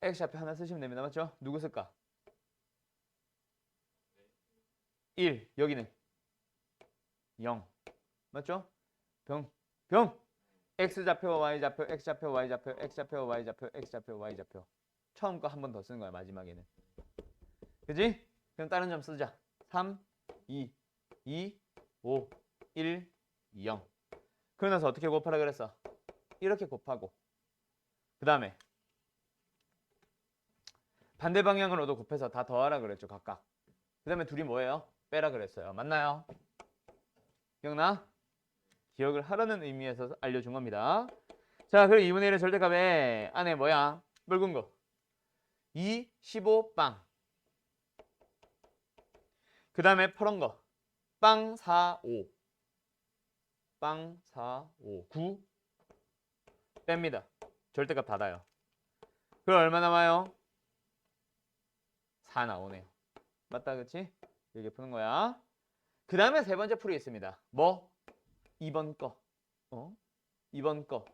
x좌표 하나 쓰시면 됩니다. 맞죠? 누구 쓸까? 1. 여기는 0. 맞죠? 병 x좌표, y좌표, x좌표, y좌표, x좌표, y좌표, x좌표, y좌표. 처음 거 한 번 더 쓰는 거야. 마지막에는. 그지? 그럼 다른 점 쓰자. 3, 2, 2, 5, 1, 0. 그러고 나서 어떻게 곱하라 그랬어? 이렇게 곱하고 그 다음에 반대 방향으로도 곱해서 다 더하라 그랬죠. 각각. 그 다음에 둘이 뭐예요? 빼라 그랬어요. 맞나요? 기억나? 기억을 하라는 의미에서 알려준 겁니다. 자, 그럼 2분의 1의 절대값의 안에 뭐야? 붉은 거. 2, 15, 빵. 그 다음에 파란 거. 빵, 4, 5. 빵, 4, 5. 9. 뺍니다. 절대값 닫아요. 그럼 얼마 남아요? 4 나오네요. 맞다, 그치? 이렇게 푸는 거야. 그 다음에 세 번째 풀이 있습니다. 뭐? 2번 거. 2번 거.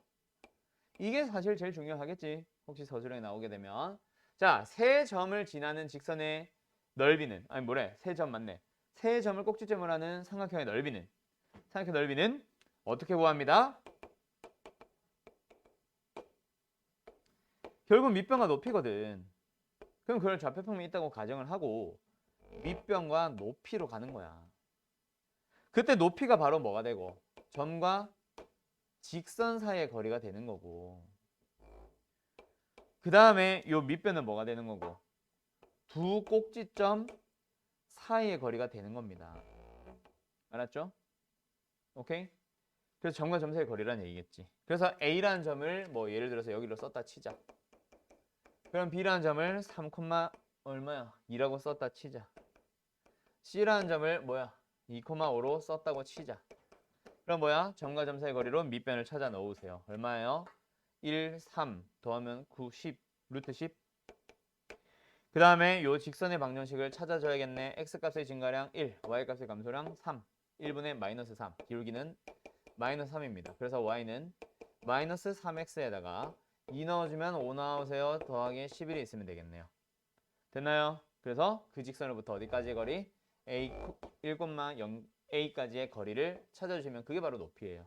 이게 사실 제일 중요하겠지. 혹시 서술형에 나오게 되면. 자, 세 점을 지나는 직선의 넓이는, 아니 뭐래? 세 점 맞네. 세 점을 꼭지점으로 하는 삼각형의 넓이는, 삼각형 넓이는 어떻게 구합니다? 결국 밑변과 높이거든. 그럼 그걸 좌표평면이 있다고 가정을 하고 밑변과 높이로 가는 거야. 그때 높이가 바로 뭐가 되고 점과 직선 사이의 거리가 되는 거고, 그 다음에 요 밑변은 뭐가 되는 거고 두 꼭지점 사이의 거리가 되는 겁니다. 알았죠? 오케이? 그래서 점과 점 사이의 거리라는 얘기겠지. 그래서 A라는 점을 뭐 예를 들어서 여기로 썼다 치자. 그럼 B라는 점을 3, 얼마야? 2라고 썼다 치자. C라는 점을 뭐야? 2,5로 썼다고 치자. 그럼 뭐야? 점과 점 사이의 거리로 밑변을 찾아 넣으세요. 얼마예요? 1, 3 더하면 9, 10, 루트 10. 그 다음에 요 직선의 방정식을 찾아줘야겠네. x값의 증가량 1, y값의 감소량 3. 1분의 마이너스 3. 기울기는 마이너스 3입니다. 그래서 y는 마이너스 3x에다가 2 넣어주면 5 나오세요. 더하기 11이 있으면 되겠네요. 됐나요? 그래서 그 직선으로부터 어디까지의 거리? a 1,0 a까지의 거리를 찾아주시면 그게 바로 높이예요.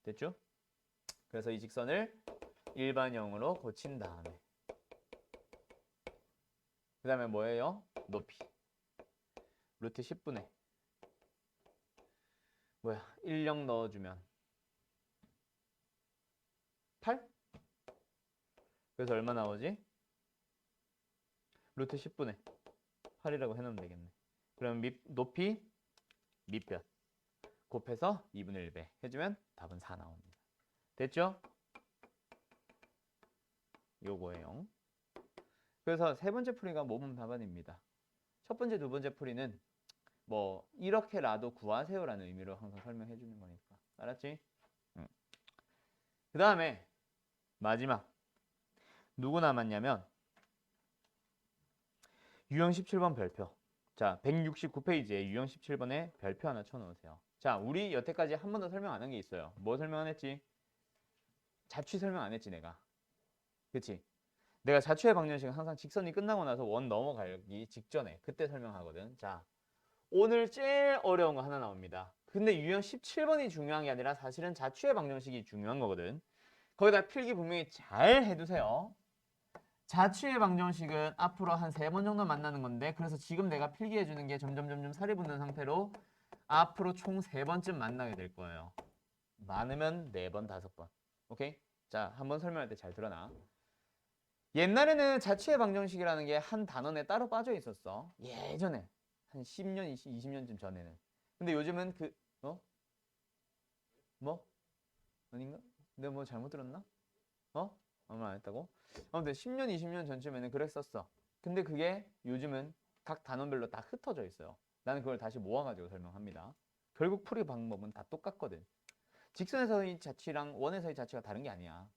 됐죠? 그래서 이 직선을 일반형으로 고친 다음에 그 다음에 뭐예요? 높이. 루트 10분의 뭐야? 10 넣어주면 8? 그래서 얼마 나오지? 루트 10분의 8이라고 해놓으면 되겠네. 그럼 높이 밑변 곱해서 2분의 1배 해주면 답은 4 나옵니다. 됐죠? 요거예요. 그래서 세 번째 풀이가 모범 답안입니다. 첫 번째, 두 번째 풀이는 뭐 이렇게라도 구하세요라는 의미로 항상 설명해 주는 거니까. 알았지? 응. 그 다음에 마지막 누구 남았냐면 유형 17번 별표. 자, 169페이지에 유형 17번에 별표 하나 쳐놓으세요. 자, 우리 여태까지 한 번도 설명 안 한 게 있어요. 뭐 설명 안 했지? 자취 설명 안 했지 내가. 그치? 내가 자취의 방정식은 항상 직선이 끝나고 나서 원 넘어가기 직전에 그때 설명하거든. 자, 오늘 제일 어려운 거 하나 나옵니다. 근데 유형 17번이 중요한 게 아니라 사실은 자취의 방정식이 중요한 거거든. 거기다 필기 분명히 잘 해두세요. 자취의 방정식은 앞으로 한 3번 정도 만나는 건데, 그래서 지금 내가 필기해주는 게 점점 살이 붙는 상태로 앞으로 총 3번쯤 만나게 될 거예요. 많으면 4번, 5번. 오케이? 자, 한번 설명할 때 잘 들어놔. 옛날에는 자취의 방정식이라는 게 한 단원에 따로 빠져 있었어. 예전에. 한 10년, 20년쯤 전에는. 근데 요즘은 뭐? 아닌가? 내가 뭐 잘못 들었나? 아무 말 안 했다고? 아무튼 10년, 20년 전쯤에는 그랬었어. 근데 그게 요즘은 각 단원별로 다 흩어져 있어요. 나는 그걸 다시 모아가지고 설명합니다. 결국 풀이 방법은 다 똑같거든. 직선에서의 자취랑 원에서의 자취가 다른 게 아니야.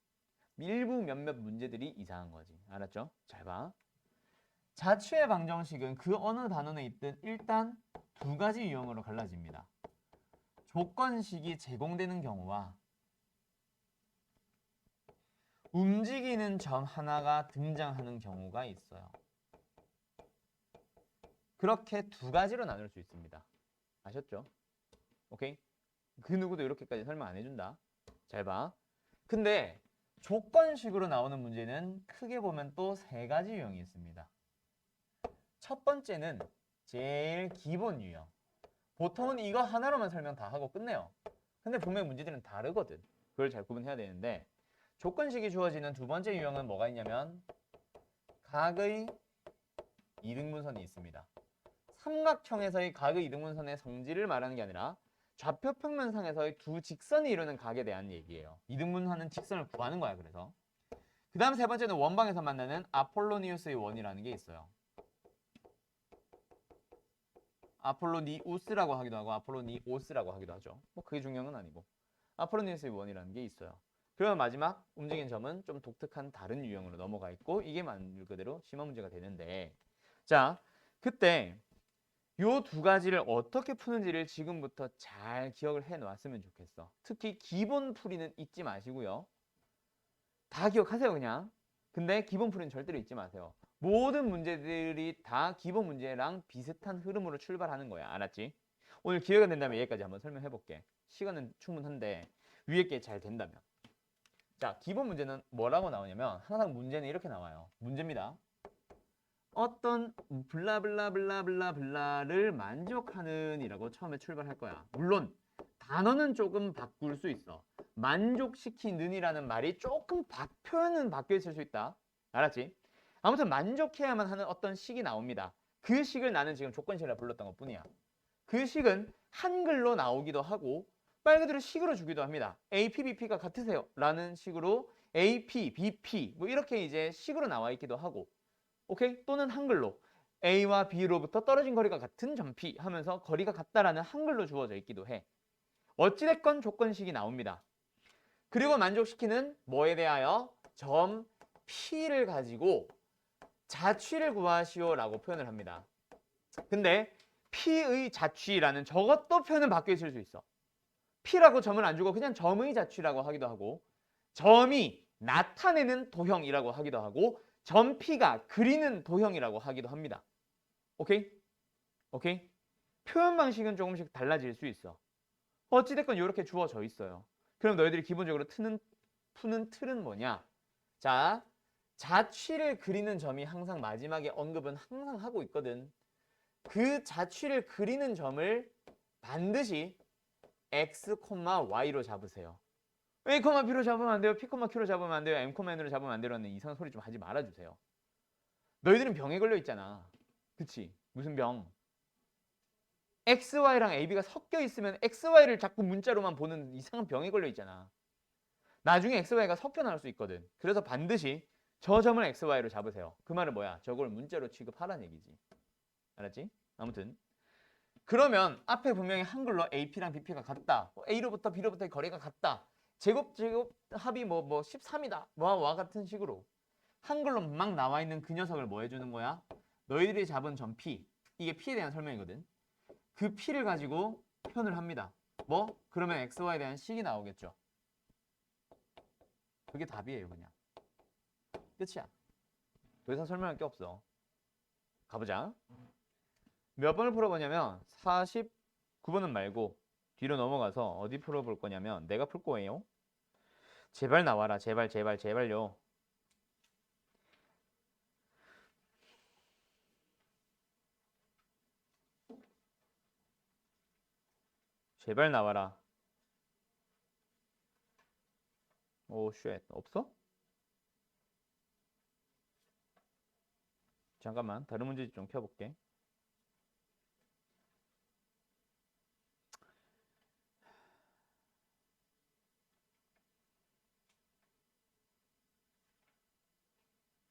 일부 몇몇 문제들이 이상한 거지. 알았죠? 잘 봐. 자취의 방정식은 그 어느 단원에 있든 일단 두 가지 유형으로 갈라집니다. 조건식이 제공되는 경우와 움직이는 점 하나가 등장하는 경우가 있어요. 그렇게 두 가지로 나눌 수 있습니다. 아셨죠? 오케이? 그 누구도 이렇게까지 설명 안 해준다. 잘 봐. 근데 조건식으로 나오는 문제는 크게 보면 또 3가지 유형이 있습니다. 첫 번째는 제일 기본 유형. 보통은 이거 하나로만 설명 다 하고 끝내요. 근데 분명히 문제들은 다르거든. 그걸 잘 구분해야 되는데, 조건식이 주어지는 두 번째 유형은 뭐가 있냐면 각의 이등분선이 있습니다. 삼각형에서의 각의 이등분선의 성질을 말하는 게 아니라 좌표 평면상에서의 두 직선이 이루는 각에 대한 얘기예요. 이등분하는 직선을 구하는 거야. 그래서 그 다음 세 번째는 원방에서 만나는 아폴로니우스의 원이라는 게 있어요. 아폴로니우스라고 하기도 하고 아폴로니오스라고 하기도 하죠. 뭐 그게 중요한 건 아니고 아폴로니우스의 원이라는 게 있어요. 그러면 마지막 움직인 점은 좀 독특한 다른 유형으로 넘어가 있고 이게 말 그대로 심화 문제가 되는데, 자, 그때 요 두 가지를 어떻게 푸는지를 지금부터 잘 기억을 해 놨으면 좋겠어. 특히 기본 풀이는 잊지 마시고요. 다 기억하세요, 그냥. 근데 기본 풀이는 절대로 잊지 마세요. 모든 문제들이 다 기본 문제랑 비슷한 흐름으로 출발하는 거야. 알았지? 오늘 기회가 된다면 여기까지 한번 설명해 볼게. 시간은 충분한데 위에 게 잘 된다면. 자, 기본 문제는 뭐라고 나오냐면 항상 문제는 이렇게 나와요. 문제입니다. 어떤 블라블라블라블라블라를 만족하는 이라고 처음에 출발할 거야. 물론 단어는 조금 바꿀 수 있어. 만족시키는 이라는 말이 조금 표현은 바뀌어 있을 수 있다. 알았지? 아무튼 만족해야만 하는 어떤 식이 나옵니다. 그 식을 나는 지금 조건식이라 불렀던 것 뿐이야. 그 식은 한글로 나오기도 하고 말 그대로 식으로 주기도 합니다. AP, BP가 같으세요 라는 식으로 AP, BP 뭐 이렇게 이제 식으로 나와 있기도 하고, 오케이? 또는 한글로 A와 B로부터 떨어진 거리가 같은 점 P 하면서 거리가 같다라는 한글로 주어져 있기도 해. 어찌됐건 조건식이 나옵니다. 그리고 만족시키는 뭐에 대하여? 점 P를 가지고 자취를 구하시오라고 표현을 합니다. 근데 P의 자취라는 저것도 표현은 바뀌어 있을 수 있어. P라고 점을 안 주고 그냥 점의 자취라고 하기도 하고, 점이 나타내는 도형이라고 하기도 하고, 점 P가 그리는 도형이라고 하기도 합니다. 오케이? 오케이? 표현 방식은 조금씩 달라질 수 있어. 어찌됐건 이렇게 주어져 있어요. 그럼 너희들이 기본적으로 푸는 틀은 뭐냐? 자, 자취를 그리는 점이 항상 마지막에 언급은 항상 하고 있거든. 그 자취를 그리는 점을 반드시 x, y로 잡으세요. a, b로 잡으면 안 돼요. p, q로 잡으면 안 돼요. m, n으로 잡으면 안 돼요라는 이상한 소리 좀 하지 말아주세요. 너희들은 병에 걸려 있잖아. 그치? 무슨 병? XY랑 AB가 섞여 있으면 XY를 자꾸 문자로만 보는 이상한 병에 걸려 있잖아. 나중에 XY가 섞여 나올 수 있거든. 그래서 반드시 저 점을 XY로 잡으세요. 그 말은 뭐야? 저걸 문자로 취급하라는 얘기지. 알았지? 아무튼 그러면 앞에 분명히 한글로 AP랑 BP가 같다. A로부터 B로부터의 거리가 같다. 제곱 합이 뭐 13이다. 와 같은 식으로 한글로 막 나와 있는 그 녀석을 뭐 해주는 거야? 너희들이 잡은 점 P. 이게 P에 대한 설명이거든. 그 P를 가지고 표현을 합니다. 뭐? 그러면 XY에 대한 식이 나오겠죠. 그게 답이에요, 그냥. 끝이야. 더 이상 설명할 게 없어. 가보자. 몇 번을 풀어보냐면 49번은 말고 뒤로 넘어가서 어디 풀어볼 거냐면 내가 풀 거예요. 제발 나와라. 제발 제발요. 제발 나와라. 오, 쉣. 없어? 잠깐만. 다른 문제 좀 켜볼게.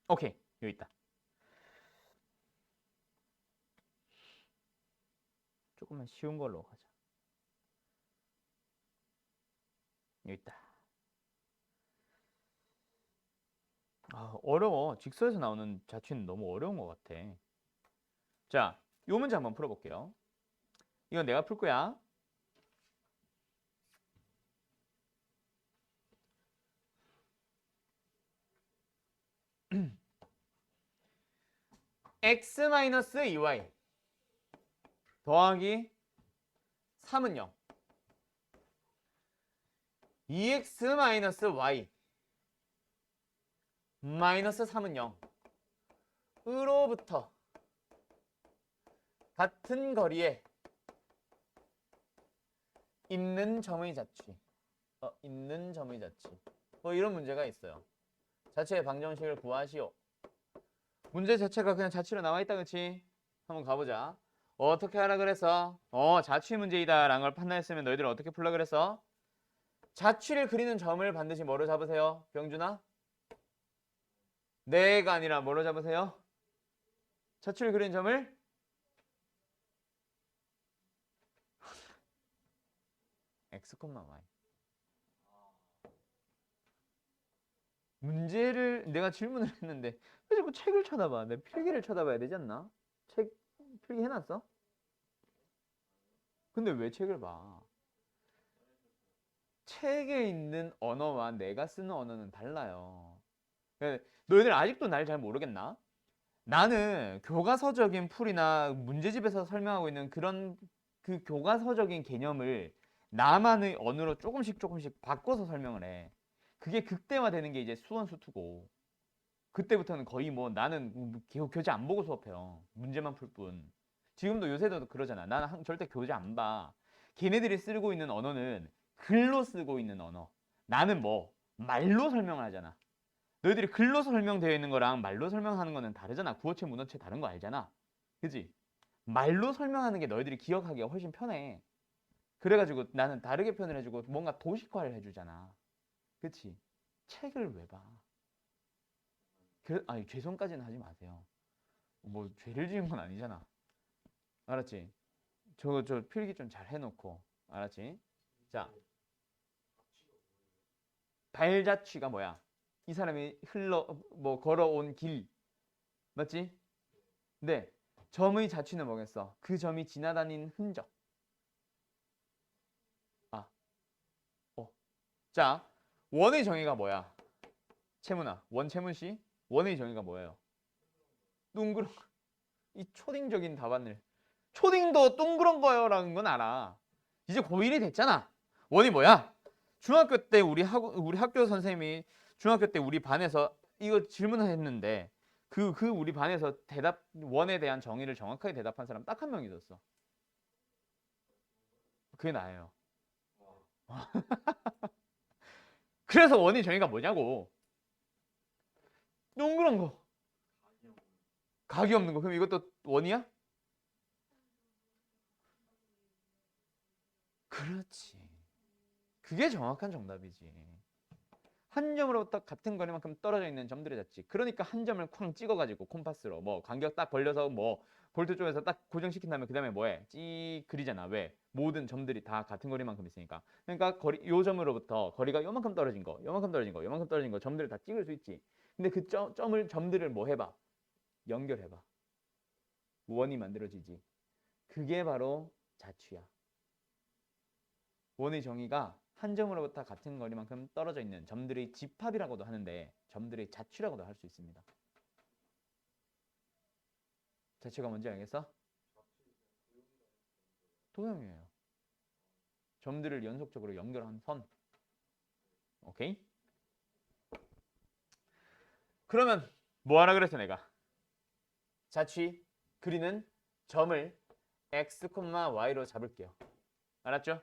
오케이. 여기 있다. 조금만 쉬운 걸로 가자. 여기 있다. 아, 어려워. 직서에서 나오는 자취는 너무 어려운 것 같아. 자, 요 문제 한번 풀어볼게요. 이건 내가 풀 거야. x-2y 더하기 3은 0. 2x-y 마이너스 3은 0. 으로부터 같은 거리에 있는 점의 자취. 있는 점의 자취. 뭐 이런 문제가 있어요. 자취의 방정식을 구하시오. 문제 자체가 그냥 자취로 나와 있다, 그치? 한번 가보자. 어떻게 하라 그랬어? 자취 문제이다 라는 걸 판단했으면 너희들은 어떻게 풀라 그랬어? 자취를 그리는 점을 반드시 뭐로 잡으세요? 병준아? 네가 아니라 뭐로 잡으세요? 자취를 그리는 점을 x, y. 문제를 내가 질문을 했는데 왜 자꾸 책을 쳐다봐? 내 필기를 쳐다봐야 되지 않나? 책 필기 해놨어? 근데 왜 책을 봐? 책에 있는 언어와 내가 쓰는 언어는 달라요. 너희들 아직도 날 잘 모르겠나? 나는 교과서적인 풀이나 문제집에서 설명하고 있는 그런 그 교과서적인 개념을 나만의 언어로 조금씩 바꿔서 설명을 해. 그게 극대화되는 게 이제 수원 수투고 그때부터는 거의 뭐 나는 교재 안 보고 수업해요. 문제만 풀 뿐. 지금도 요새도 그러잖아. 나는 절대 교재 안 봐. 걔네들이 쓰고 있는 언어는 글로 쓰고 있는 언어. 나는 뭐 말로 설명을 하잖아. 너희들이 글로 설명되어 있는 거랑 말로 설명하는 거는 다르잖아. 구어체, 문어체 다른 거 알잖아. 그지? 말로 설명하는 게 너희들이 기억하기가 훨씬 편해. 그래가지고 나는 다르게 표현을 해주고 뭔가 도식화를 해주잖아. 그치? 책을 왜 봐? 아니 죄송까지는 하지 마세요. 뭐 죄를 지은 건 아니잖아. 알았지? 저 필기 좀 잘 해놓고 알았지? 자, 발자취가 뭐야? 이 사람이 걸어온 길 맞지? 네. 점의 자취는 뭐겠어? 그 점이 지나다닌 흔적. 아, 자, 원의 정의가 뭐야? 채문아, 원채문씨? 원의 정의가 뭐예요? 둥그런 이 초딩적인 답안을 초딩도 둥그런 거요라는 건 알아. 이제 고1이 됐잖아. 원이 뭐야? 중학교 때 우리 학교 선생님이 중학교 때 우리 반에서 이거 질문을 했는데 그 우리 반에서 원에 대한 정의를 정확하게 대답한 사람 딱 한 명 있었어. 그게 나예요. 그래서 원의 정의가 뭐냐고. 둥그런 거. 각이 없는 거. 그럼 이것도 원이야? 그렇지. 그게 정확한 정답이지. 한 점으로부터 같은 거리만큼 떨어져 있는 점들의 자치. 그러니까 한 점을 쾅 찍어가지고 콤파스로 뭐 간격 딱 벌려서 뭐 볼트 쪽에서 딱 고정시킨 다음에 그 다음에 뭐해? 찌 그리잖아. 왜? 모든 점들이 다 같은 거리만큼 있으니까. 그러니까 요 점으로부터 거리가 요만큼 떨어진 거, 요만큼 떨어진 거, 요만큼 떨어진 거 점들을 다 찍을 수 있지. 근데 그 점들을 뭐 해봐? 연결해봐. 원이 만들어지지. 그게 바로 자취야. 원의 정의가 한 점으로부터 같은 거리만큼 떨어져 있는 점들의 집합이라고도 하는데 점들의 자취라고도 할 수 있습니다. 자취가 뭔지 알겠어? 도형이에요. 점들을 연속적으로 연결한 선. 오케이? 그러면 뭐 하라 그랬어 내가? 자취 그리는 점을 x, y로 잡을게요. 알았죠?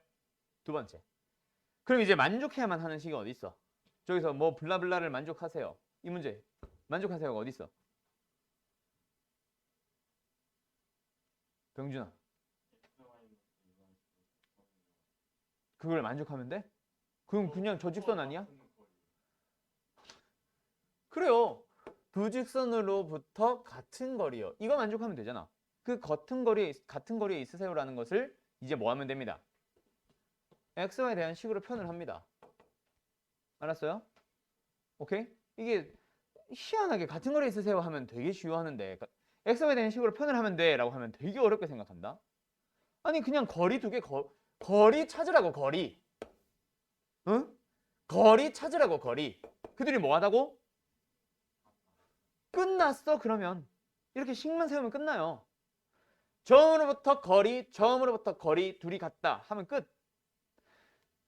두 번째. 그럼 이제 만족해야만 하는 식이 어디 있어? 저기서 뭐 블라블라를 만족하세요. 이 문제 만족하세요가 어디 있어? 병준아. 그걸 만족하면 돼? 그럼 그냥 저 직선 아니야? 그래요. 두 직선으로부터 같은 거리요. 이거 만족하면 되잖아. 그 같은 거리에 있으세요라는 것을 이제 뭐 하면 됩니다. xy에 대한 식으로 표현을 합니다. 알았어요? 오케이? 이게 희한하게 같은 거리에 있으세요 하면 되게 쉬워하는데 xy에 대한 식으로 표현을 하면 돼 라고 하면 되게 어렵게 생각한다. 아니 그냥 거리 두 개 거리 찾으라고 거리. 응? 거리 찾으라고 거리. 그들이 뭐 하다고? 끝났어 그러면. 이렇게 식만 세우면 끝나요. 점으로부터 거리 둘이 같다 하면 끝.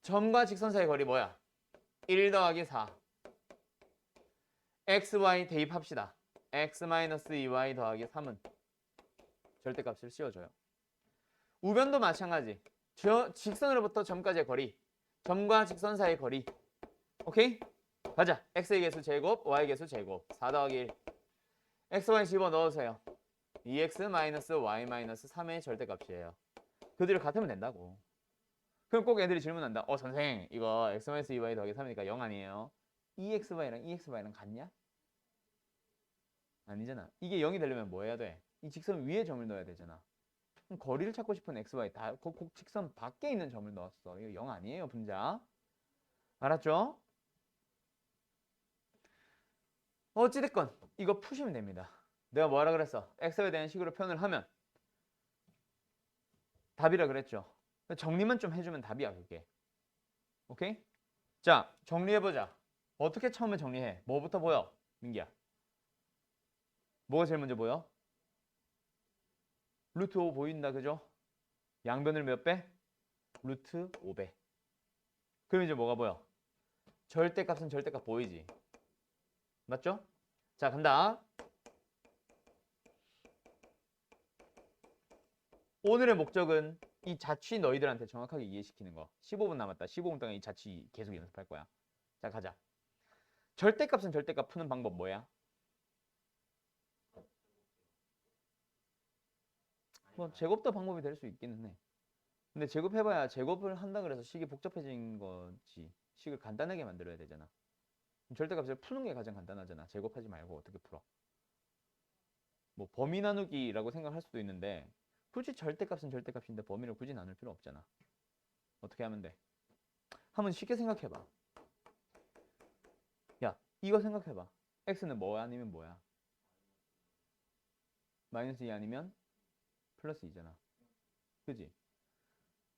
점과 직선 사이의 거리 뭐야? 1 더하기 4. xy 대입합시다. x-2y 더하기 3은 절대값을 씌워줘요. 우변도 마찬가지. 직선으로부터 점까지의 거리. 점과 직선 사이의 거리. 오케이? 가자. x의 개수 제곱, y의 개수 제곱. 4 더하기 1. xy 집어넣으세요. 2x-y-3의 절대값이에요. 그들이 같으면 된다고. 그럼 꼭 애들이 질문한다. 선생 이거 x-2y 더하기 3이니까 0 아니에요? 2xy랑 2xy랑 같냐? 아니잖아. 이게 0이 되려면 뭐 해야 돼? 이 직선 위에 점을 넣어야 되잖아. 그럼 거리를 찾고 싶은 xy 다 꼭 직선 밖에 있는 점을 넣었어. 이거 0 아니에요, 분자. 알았죠? 어찌됐건 이거 푸시면 됩니다. 내가 뭐라 그랬어? x에 대한 식으로 표현을 하면 답이라 그랬죠. 정리만 좀 해주면 답이야, 그게. 오케이? 자, 정리해보자. 어떻게 처음에 정리해? 뭐부터 보여? 민기야. 뭐가 제일 먼저 보여? 루트 5 보인다, 그죠? 양변을 몇 배? 루트 5배. 그럼 이제 뭐가 보여? 절대값은 절대값 보이지? 맞죠? 자, 간다. 오늘의 목적은 이 자취 너희들한테 정확하게 이해시키는 거. 15분 남았다. 15분 동안 이 자취 계속 연습할 거야. 자, 가자. 절대값은 절대값 푸는 방법 뭐야? 뭐 제곱도 방법이 될 수 있기는 해. 근데 제곱해봐야 제곱을 한다 그래서 식이 복잡해진 거지. 식을 간단하게 만들어야 되잖아. 절대값을 푸는 게 가장 간단하잖아. 제곱하지 말고 어떻게 풀어. 뭐 범위 나누기라고 생각할 수도 있는데 굳이 절대값은 절대값인데 범위를 굳이 나눌 필요 없잖아. 어떻게 하면 돼? 한번 쉽게 생각해봐. 야, 이거 생각해봐. x는 뭐 아니면 뭐야? 마이너스 2 아니면 플러스 2잖아. 그지?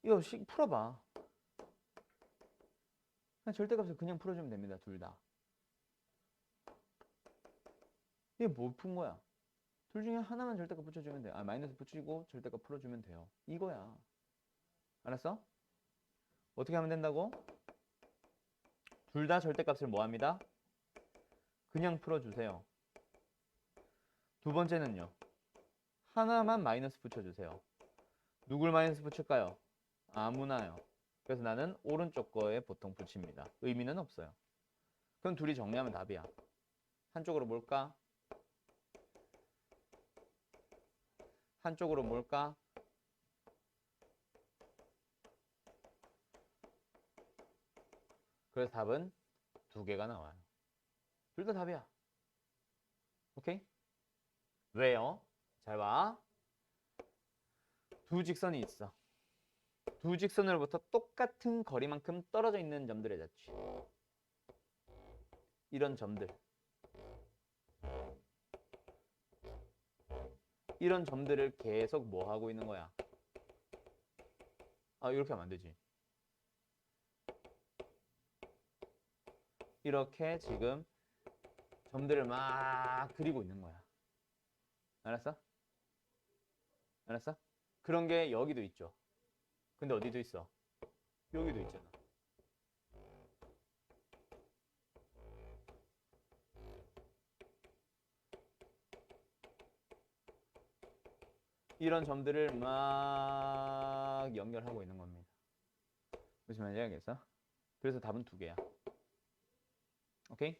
이거 풀어봐. 그냥 절대값을 그냥 풀어주면 됩니다. 둘 다. 이게 뭐 푼 거야? 둘 중에 하나만 절대값 붙여주면 돼. 마이너스 붙이고 절대값 풀어주면 돼요. 이거야. 알았어? 어떻게 하면 된다고? 둘 다 절대값을 뭐 합니다? 그냥 풀어주세요. 두 번째는요. 하나만 마이너스 붙여주세요. 누굴 마이너스 붙일까요? 아무나요. 그래서 나는 오른쪽 거에 보통 붙입니다. 의미는 없어요. 그럼 둘이 정리하면 답이야. 한쪽으로 뭘까? 한쪽으로 뭘까? 그래서 답은 두 개가 나와요. 둘 다 답이야. 오케이? 왜요? 잘 봐. 두 직선이 있어. 두 직선으로부터 똑같은 거리만큼 떨어져 있는 점들의 자취. 이런 점들. 이런 점들을 계속 뭐 하고 있는 거야? 이렇게 하면 안 되지. 이렇게 지금 점들을 막 그리고 있는 거야. 알았어? 알았어? 그런 게 여기도 있죠. 근데 어디도 있어? 여기도 있잖아. 이런 점들을 막 연결하고 있는 겁니다. 무슨 말인지 알겠어? 그래서 답은 두 개야. 오케이?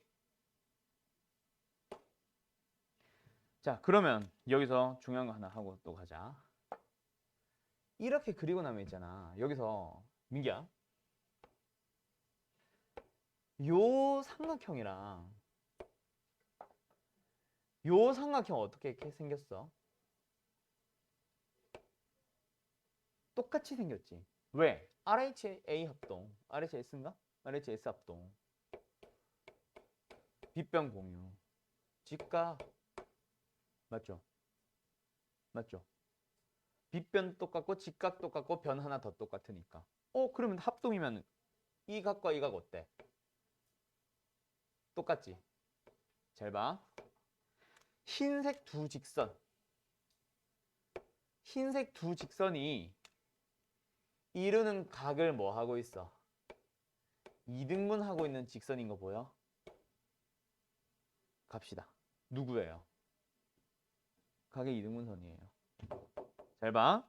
자, 그러면 여기서 중요한 거 하나 하고 또 가자. 이렇게 그리고 나면 있잖아. 여기서 민기야. 요 삼각형이랑 요 삼각형 어떻게 생겼어? 똑같이 생겼지. 왜? RHA 합동, RHS인가? RHS 합동, 빗변 공유, 직각, 맞죠? 맞죠? 빗변 똑같고 직각 똑같고 변 하나 더 똑같으니까. 그러면 합동이면 이 각과 이 각 어때? 똑같지? 잘 봐. 흰색 두 직선. 흰색 두 직선이 이루는 각을 뭐 하고 있어? 이등분 하고 있는 직선인 거 보여? 갑시다. 누구예요? 각의 이등분선이에요. 잘 봐.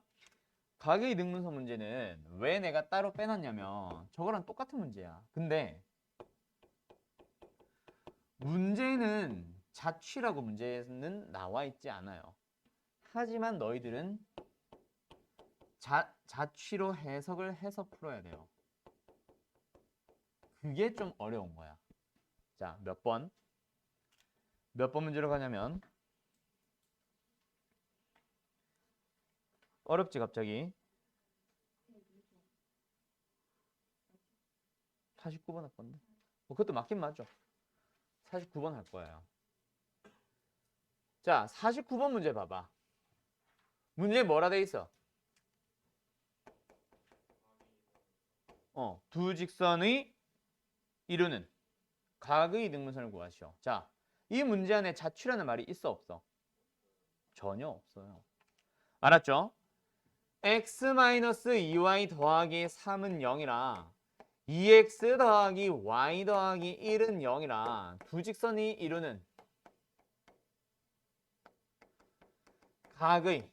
각의 이등분선 문제는 왜 내가 따로 빼놨냐면 저거랑 똑같은 문제야. 근데 문제는 자취라고 문제는 나와 있지 않아요. 하지만 너희들은 자취로 해석을 해서 풀어야 돼요. 그게 좀 어려운 거야. 자, 몇 번 문제로 가냐면 어렵지 갑자기. 49번 할 건데. 그것도 맞긴 맞죠. 49번 할 거예요. 자, 49번 문제 봐봐. 문제에 뭐라 돼 있어? 두 직선의 이루는 각의 이등분선을 구하시오. 자, 이 문제 안에 자취라는 말이 있어 없어? 전혀 없어요. 알았죠? x-2y 더하기 3은 0이라 2x 더하기 y 더하기 1은 0이라 두 직선이 이루는 각의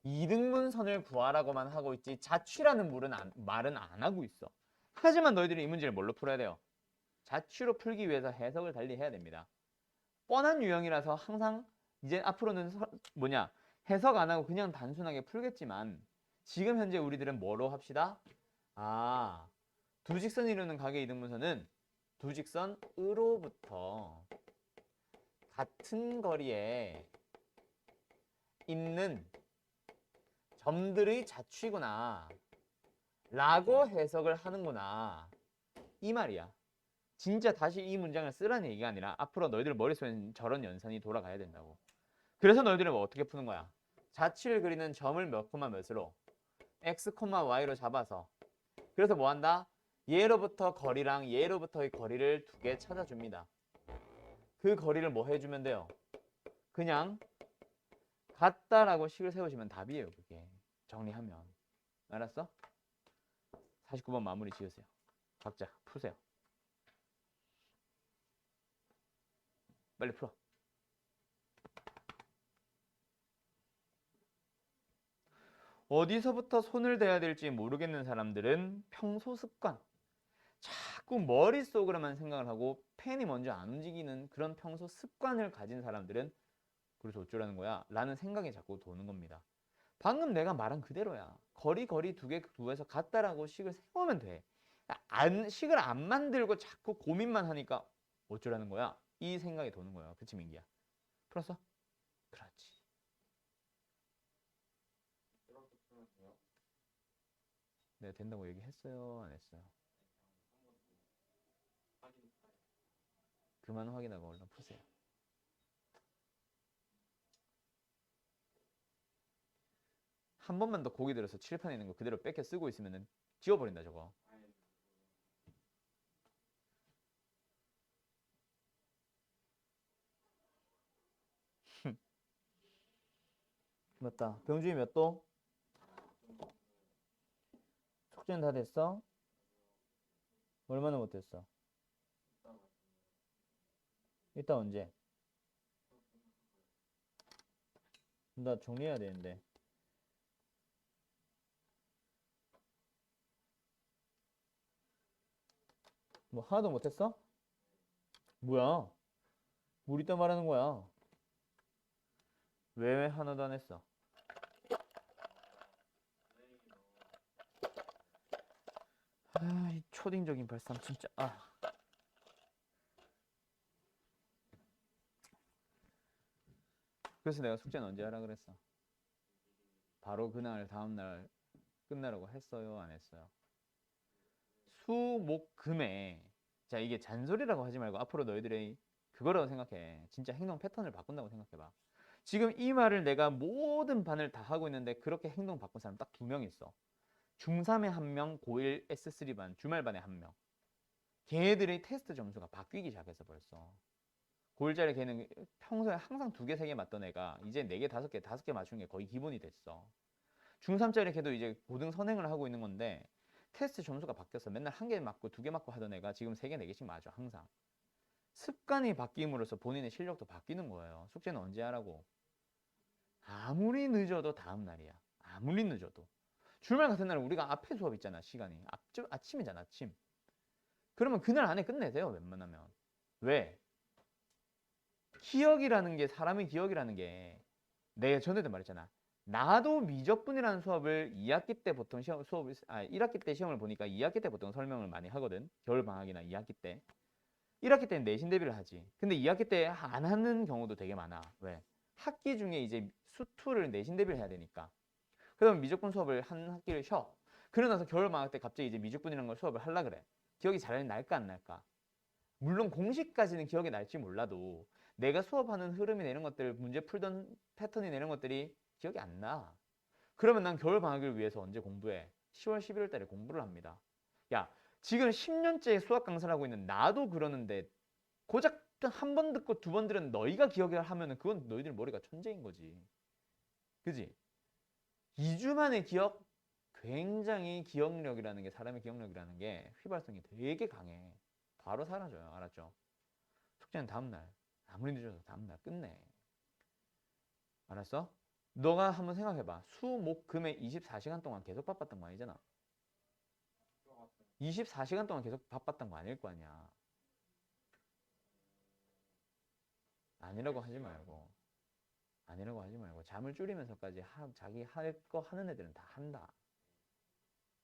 이등분선을 구하라고만 하고 있지 자취라는 말은 안 하고 있어. 하지만 너희들이 이 문제를 뭘로 풀어야 돼요? 자취로 풀기 위해서 해석을 달리 해야 됩니다. 뻔한 유형이라서 항상 이제 앞으로는 해석 안 하고 그냥 단순하게 풀겠지만 지금 현재 우리들은 뭐로 합시다? 두 직선이 이루는 각의 이등분선은 두 직선으로부터 같은 거리에 있는 점들의 자취구나 라고 해석을 하는구나 이 말이야. 진짜 다시 이 문장을 쓰라는 얘기가 아니라 앞으로 너희들 머릿속에 저런 연산이 돌아가야 된다고. 그래서 너희들은 어떻게 푸는 거야? 자취를 그리는 점을 몇 콤마 몇으로 x, y로 잡아서 그래서 뭐 한다? 얘로부터 거리랑 얘로부터의 거리를 두 개 찾아줍니다. 그 거리를 뭐 해주면 돼요? 그냥 같다라고 식을 세우시면 답이에요. 그게 정리하면. 알았어? 49번 마무리 지으세요. 각자 푸세요. 빨리 풀어. 어디서부터 손을 대야 될지 모르겠는 사람들은 평소 습관, 자꾸 머릿속으로만 생각을 하고 펜이 먼저 안 움직이는 그런 평소 습관을 가진 사람들은 그래서 어쩌라는 거야? 라는 생각이 자꾸 도는 겁니다. 방금 내가 말한 그대로야. 거리 두 개 두어서 같다라고 식을 세우면 돼. 식을 안 만들고 자꾸 고민만 하니까 어쩌라는 거야? 이 생각이 도는 거야. 그치 민기야? 풀었어? 그렇지. 내가 된다고 얘기했어요? 안 했어요? 그만 확인하고 얼른 푸세요. 한 번만 더 고기 들어서 칠판에 있는 거 그대로 뺏겨 쓰고 있으면 지워버린다 저거. 맞다. 병준이 몇 도? 숙제는 다 됐어? 얼마나 못했어? 이따 언제? 나 정리해야 되는데. 뭐 하나도 못했어? 뭐야? 뭘 이따 말하는 거야? 왜 하나도 안 했어? 이 초딩적인 발상 진짜. 그래서 내가 숙제는 언제 하라 그랬어? 바로 그날 다음날 끝나라고 했어요? 안 했어요? 수, 목, 금에 자 이게 잔소리라고 하지 말고 앞으로 너희들의 그거라고 생각해. 진짜 행동 패턴을 바꾼다고 생각해봐. 지금 이 말을 내가 모든 반을 다 하고 있는데 그렇게 행동 바꾼 사람 딱 2명 있어. 중3에 1명, 고1 S3반 주말반에 1명. 걔네들의 테스트 점수가 바뀌기 시작해서 벌써. 고1짜리 걔는 평소에 항상 2개, 3개 맞던 애가 이제 4개, 5개, 5개 맞추는 게 거의 기본이 됐어. 중3짜리 걔도 이제 고등 선행을 하고 있는 건데 테스트 점수가 바뀌었어. 맨날 1개 맞고 2개 맞고 하던 애가 지금 3개, 4개씩 맞아 항상. 습관이 바뀜으로써 본인의 실력도 바뀌는 거예요. 숙제는 언제 하라고? 아무리 늦어도 다음 날이야. 아무리 늦어도. 주말 같은 날은 우리가 앞에 수업 있잖아. 시간이. 아침이잖아. 아침. 그러면 그날 안에 끝내세요. 웬만하면. 왜? 기억이라는 게 사람의 기억이라는 게 내가 전에도 말했잖아. 나도 미적분이라는 수업을 2학기 때 보통 1학기 때 시험을 보니까 2학기 때 보통 설명을 많이 하거든. 겨울 방학이나 2학기 때. 1학기 때는 내신 대비를 하지. 근데 2학기 때 안 하는 경우도 되게 많아. 왜? 학기 중에 이제 수투를 내신 대비를 해야 되니까. 그러면 미적분 수업을 한 학기를 쉬어. 그러고 나서 겨울 방학 때 갑자기 이제 미적분이라는 걸 수업을 하려 그래. 기억이 잘 날까 안 날까? 물론 공식까지는 기억이 날지 몰라도 내가 수업하는 흐름이나 이런 것들, 문제 풀던 패턴이나 이런 것들이 기억이 안 나. 그러면 난 겨울 방학을 위해서 언제 공부해? 10월, 11월 달에 공부를 합니다. 야, 지금 10년째 수학 강사를 하고 있는 나도 그러는데 고작 한 번 듣고 두 번 들은 너희가 기억을 하면은 그건 너희들 머리가 천재인 거지. 그지? 2주 만에 기억? 굉장히 기억력이라는 게, 사람의 기억력이라는 게 휘발성이 되게 강해. 바로 사라져요. 알았죠? 숙제는 다음날. 아무리 늦어도 다음날 끝내. 알았어? 너가 한번 생각해봐. 수, 목, 금에 24시간 동안 계속 바빴던 거 아니잖아. 24시간 동안 계속 바빴던 거 아닐 거 아니야. 아니라고 하지 말고. 아니라고 하지 말고. 잠을 줄이면서까지 자기 할 거 하는 애들은 다 한다.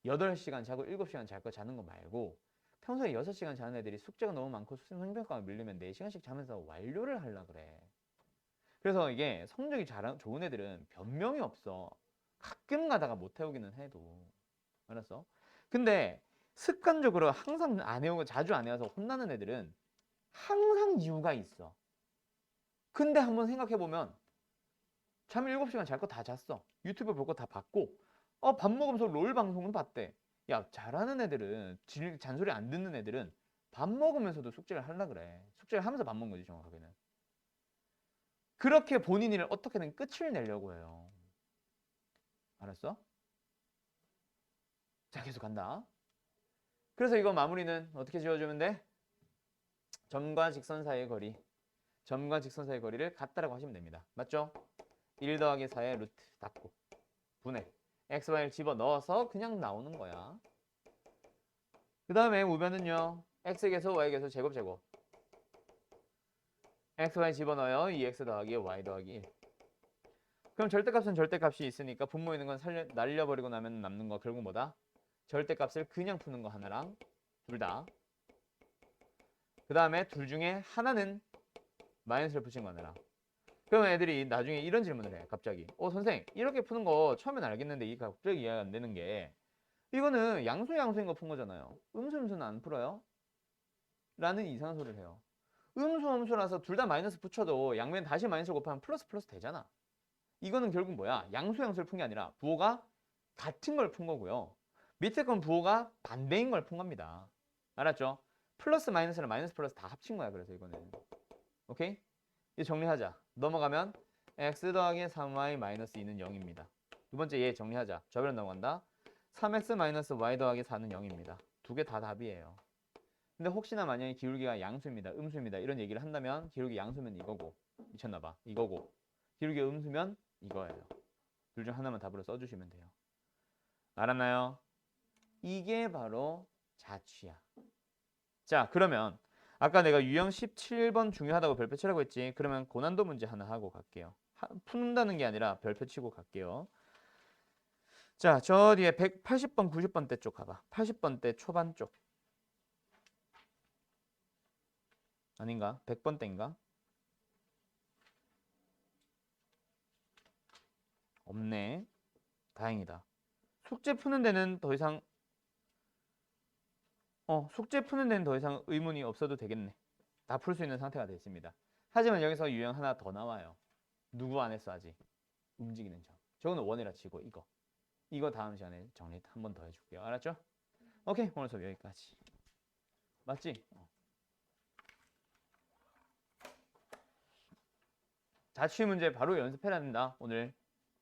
8시간 자고 7시간 잘 거 자는 거 말고 평소에 6시간 자는 애들이 숙제가 너무 많고 성적표가 밀리면 4시간씩 자면서 완료를 하려 그래. 그래서 이게 성적이 좋은 애들은 변명이 없어. 가끔 가다가 못 해오기는 해도. 알았어? 근데 습관적으로 항상 안 해오고 자주 안 해와서 혼나는 애들은 항상 이유가 있어. 근데 한번 생각해보면 잠 7시간 잘 거 다 잤어. 유튜브 볼 거 다 봤고 밥 먹으면서 롤 방송은 봤대. 야, 잘하는 애들은 잔소리 안 듣는 애들은 밥 먹으면서도 숙제를 하려 그래. 숙제를 하면서 밥 먹는 거지 정확하게는. 그렇게 본인 일을 어떻게든 끝을 내려고 해요. 알았어? 자, 계속 간다. 그래서 이거 마무리는 어떻게 지어주면 돼? 점과 직선 사이의 거리. 점과 직선 사이의 거리를 같다라고 하시면 됩니다. 맞죠? 1 더하기 4의 루트 닫고 분해. x, y를 집어넣어서 그냥 나오는 거야. 그 다음에 우변은요. x계수, y계수, 제곱, 제곱. x, y 집어넣어요. 2x 더하기 y 더하기 1. 그럼 절대값은 절대값이 있으니까 분모 있는 건 날려버리고 나면 남는 거 결국 뭐다? 절대값을 그냥 푸는 거 하나랑 둘 다. 그 다음에 둘 중에 하나는 마이너스를 붙인 거 하나랑. 그러면 애들이 나중에 이런 질문을 해. 갑자기. 선생 이렇게 푸는 거 처음엔 알겠는데 이게 갑자기 이해가 안 되는 게 이거는 양수인 거 푼 거잖아요. 음수는 안 풀어요? 라는 이상한 소리를 해요. 음수라서 둘 다 마이너스 붙여도 양면 다시 마이너스 곱하면 플러스 되잖아. 이거는 결국 뭐야? 양수를 푼 게 아니라 부호가 같은 걸 푼 거고요. 밑에 건 부호가 반대인 걸 푼 겁니다. 알았죠? 플러스 마이너스랑 마이너스 플러스 다 합친 거야. 그래서 이거는. 오케이? 이제 정리하자. 넘어가면 x 더하기 3y 마이너스 2는 0입니다. 두 번째 얘 정리하자. 저변 넘어간다. 3x 마이너스 y 더하기 4는 0입니다. 두 개 다 답이에요. 근데 혹시나 만약에 기울기가 양수입니다. 음수입니다. 이런 얘기를 한다면 기울기 양수면 이거고 미쳤나봐. 이거고 기울기 음수면 이거예요. 둘 중 하나만 답으로 써주시면 돼요. 알았나요? 이게 바로 자취야. 자, 그러면 아까 내가 유형 17번 중요하다고 별표 치라고 했지. 그러면 고난도 문제 하나 하고 갈게요. 푼다는 게 아니라 별표 치고 갈게요. 자, 저 뒤에 180번, 90번대 쪽 가봐. 80번대 초반 쪽. 아닌가? 100번대인가? 없네. 다행이다. 숙제 푸는 데는 더 이상 의문이 없어도 되겠네. 다 풀 수 있는 상태가 됐습니다. 하지만 여기서 유형 하나 더 나와요. 누구 안 했어 아직? 움직이는 점. 저거는 원이라 치고 이거 다음 시간에 정리 한 번 더 해줄게요. 알았죠? 오케이, 오늘 수업 여기까지. 맞지? 자취 문제 바로 연습해야 된다 오늘.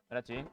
알았지?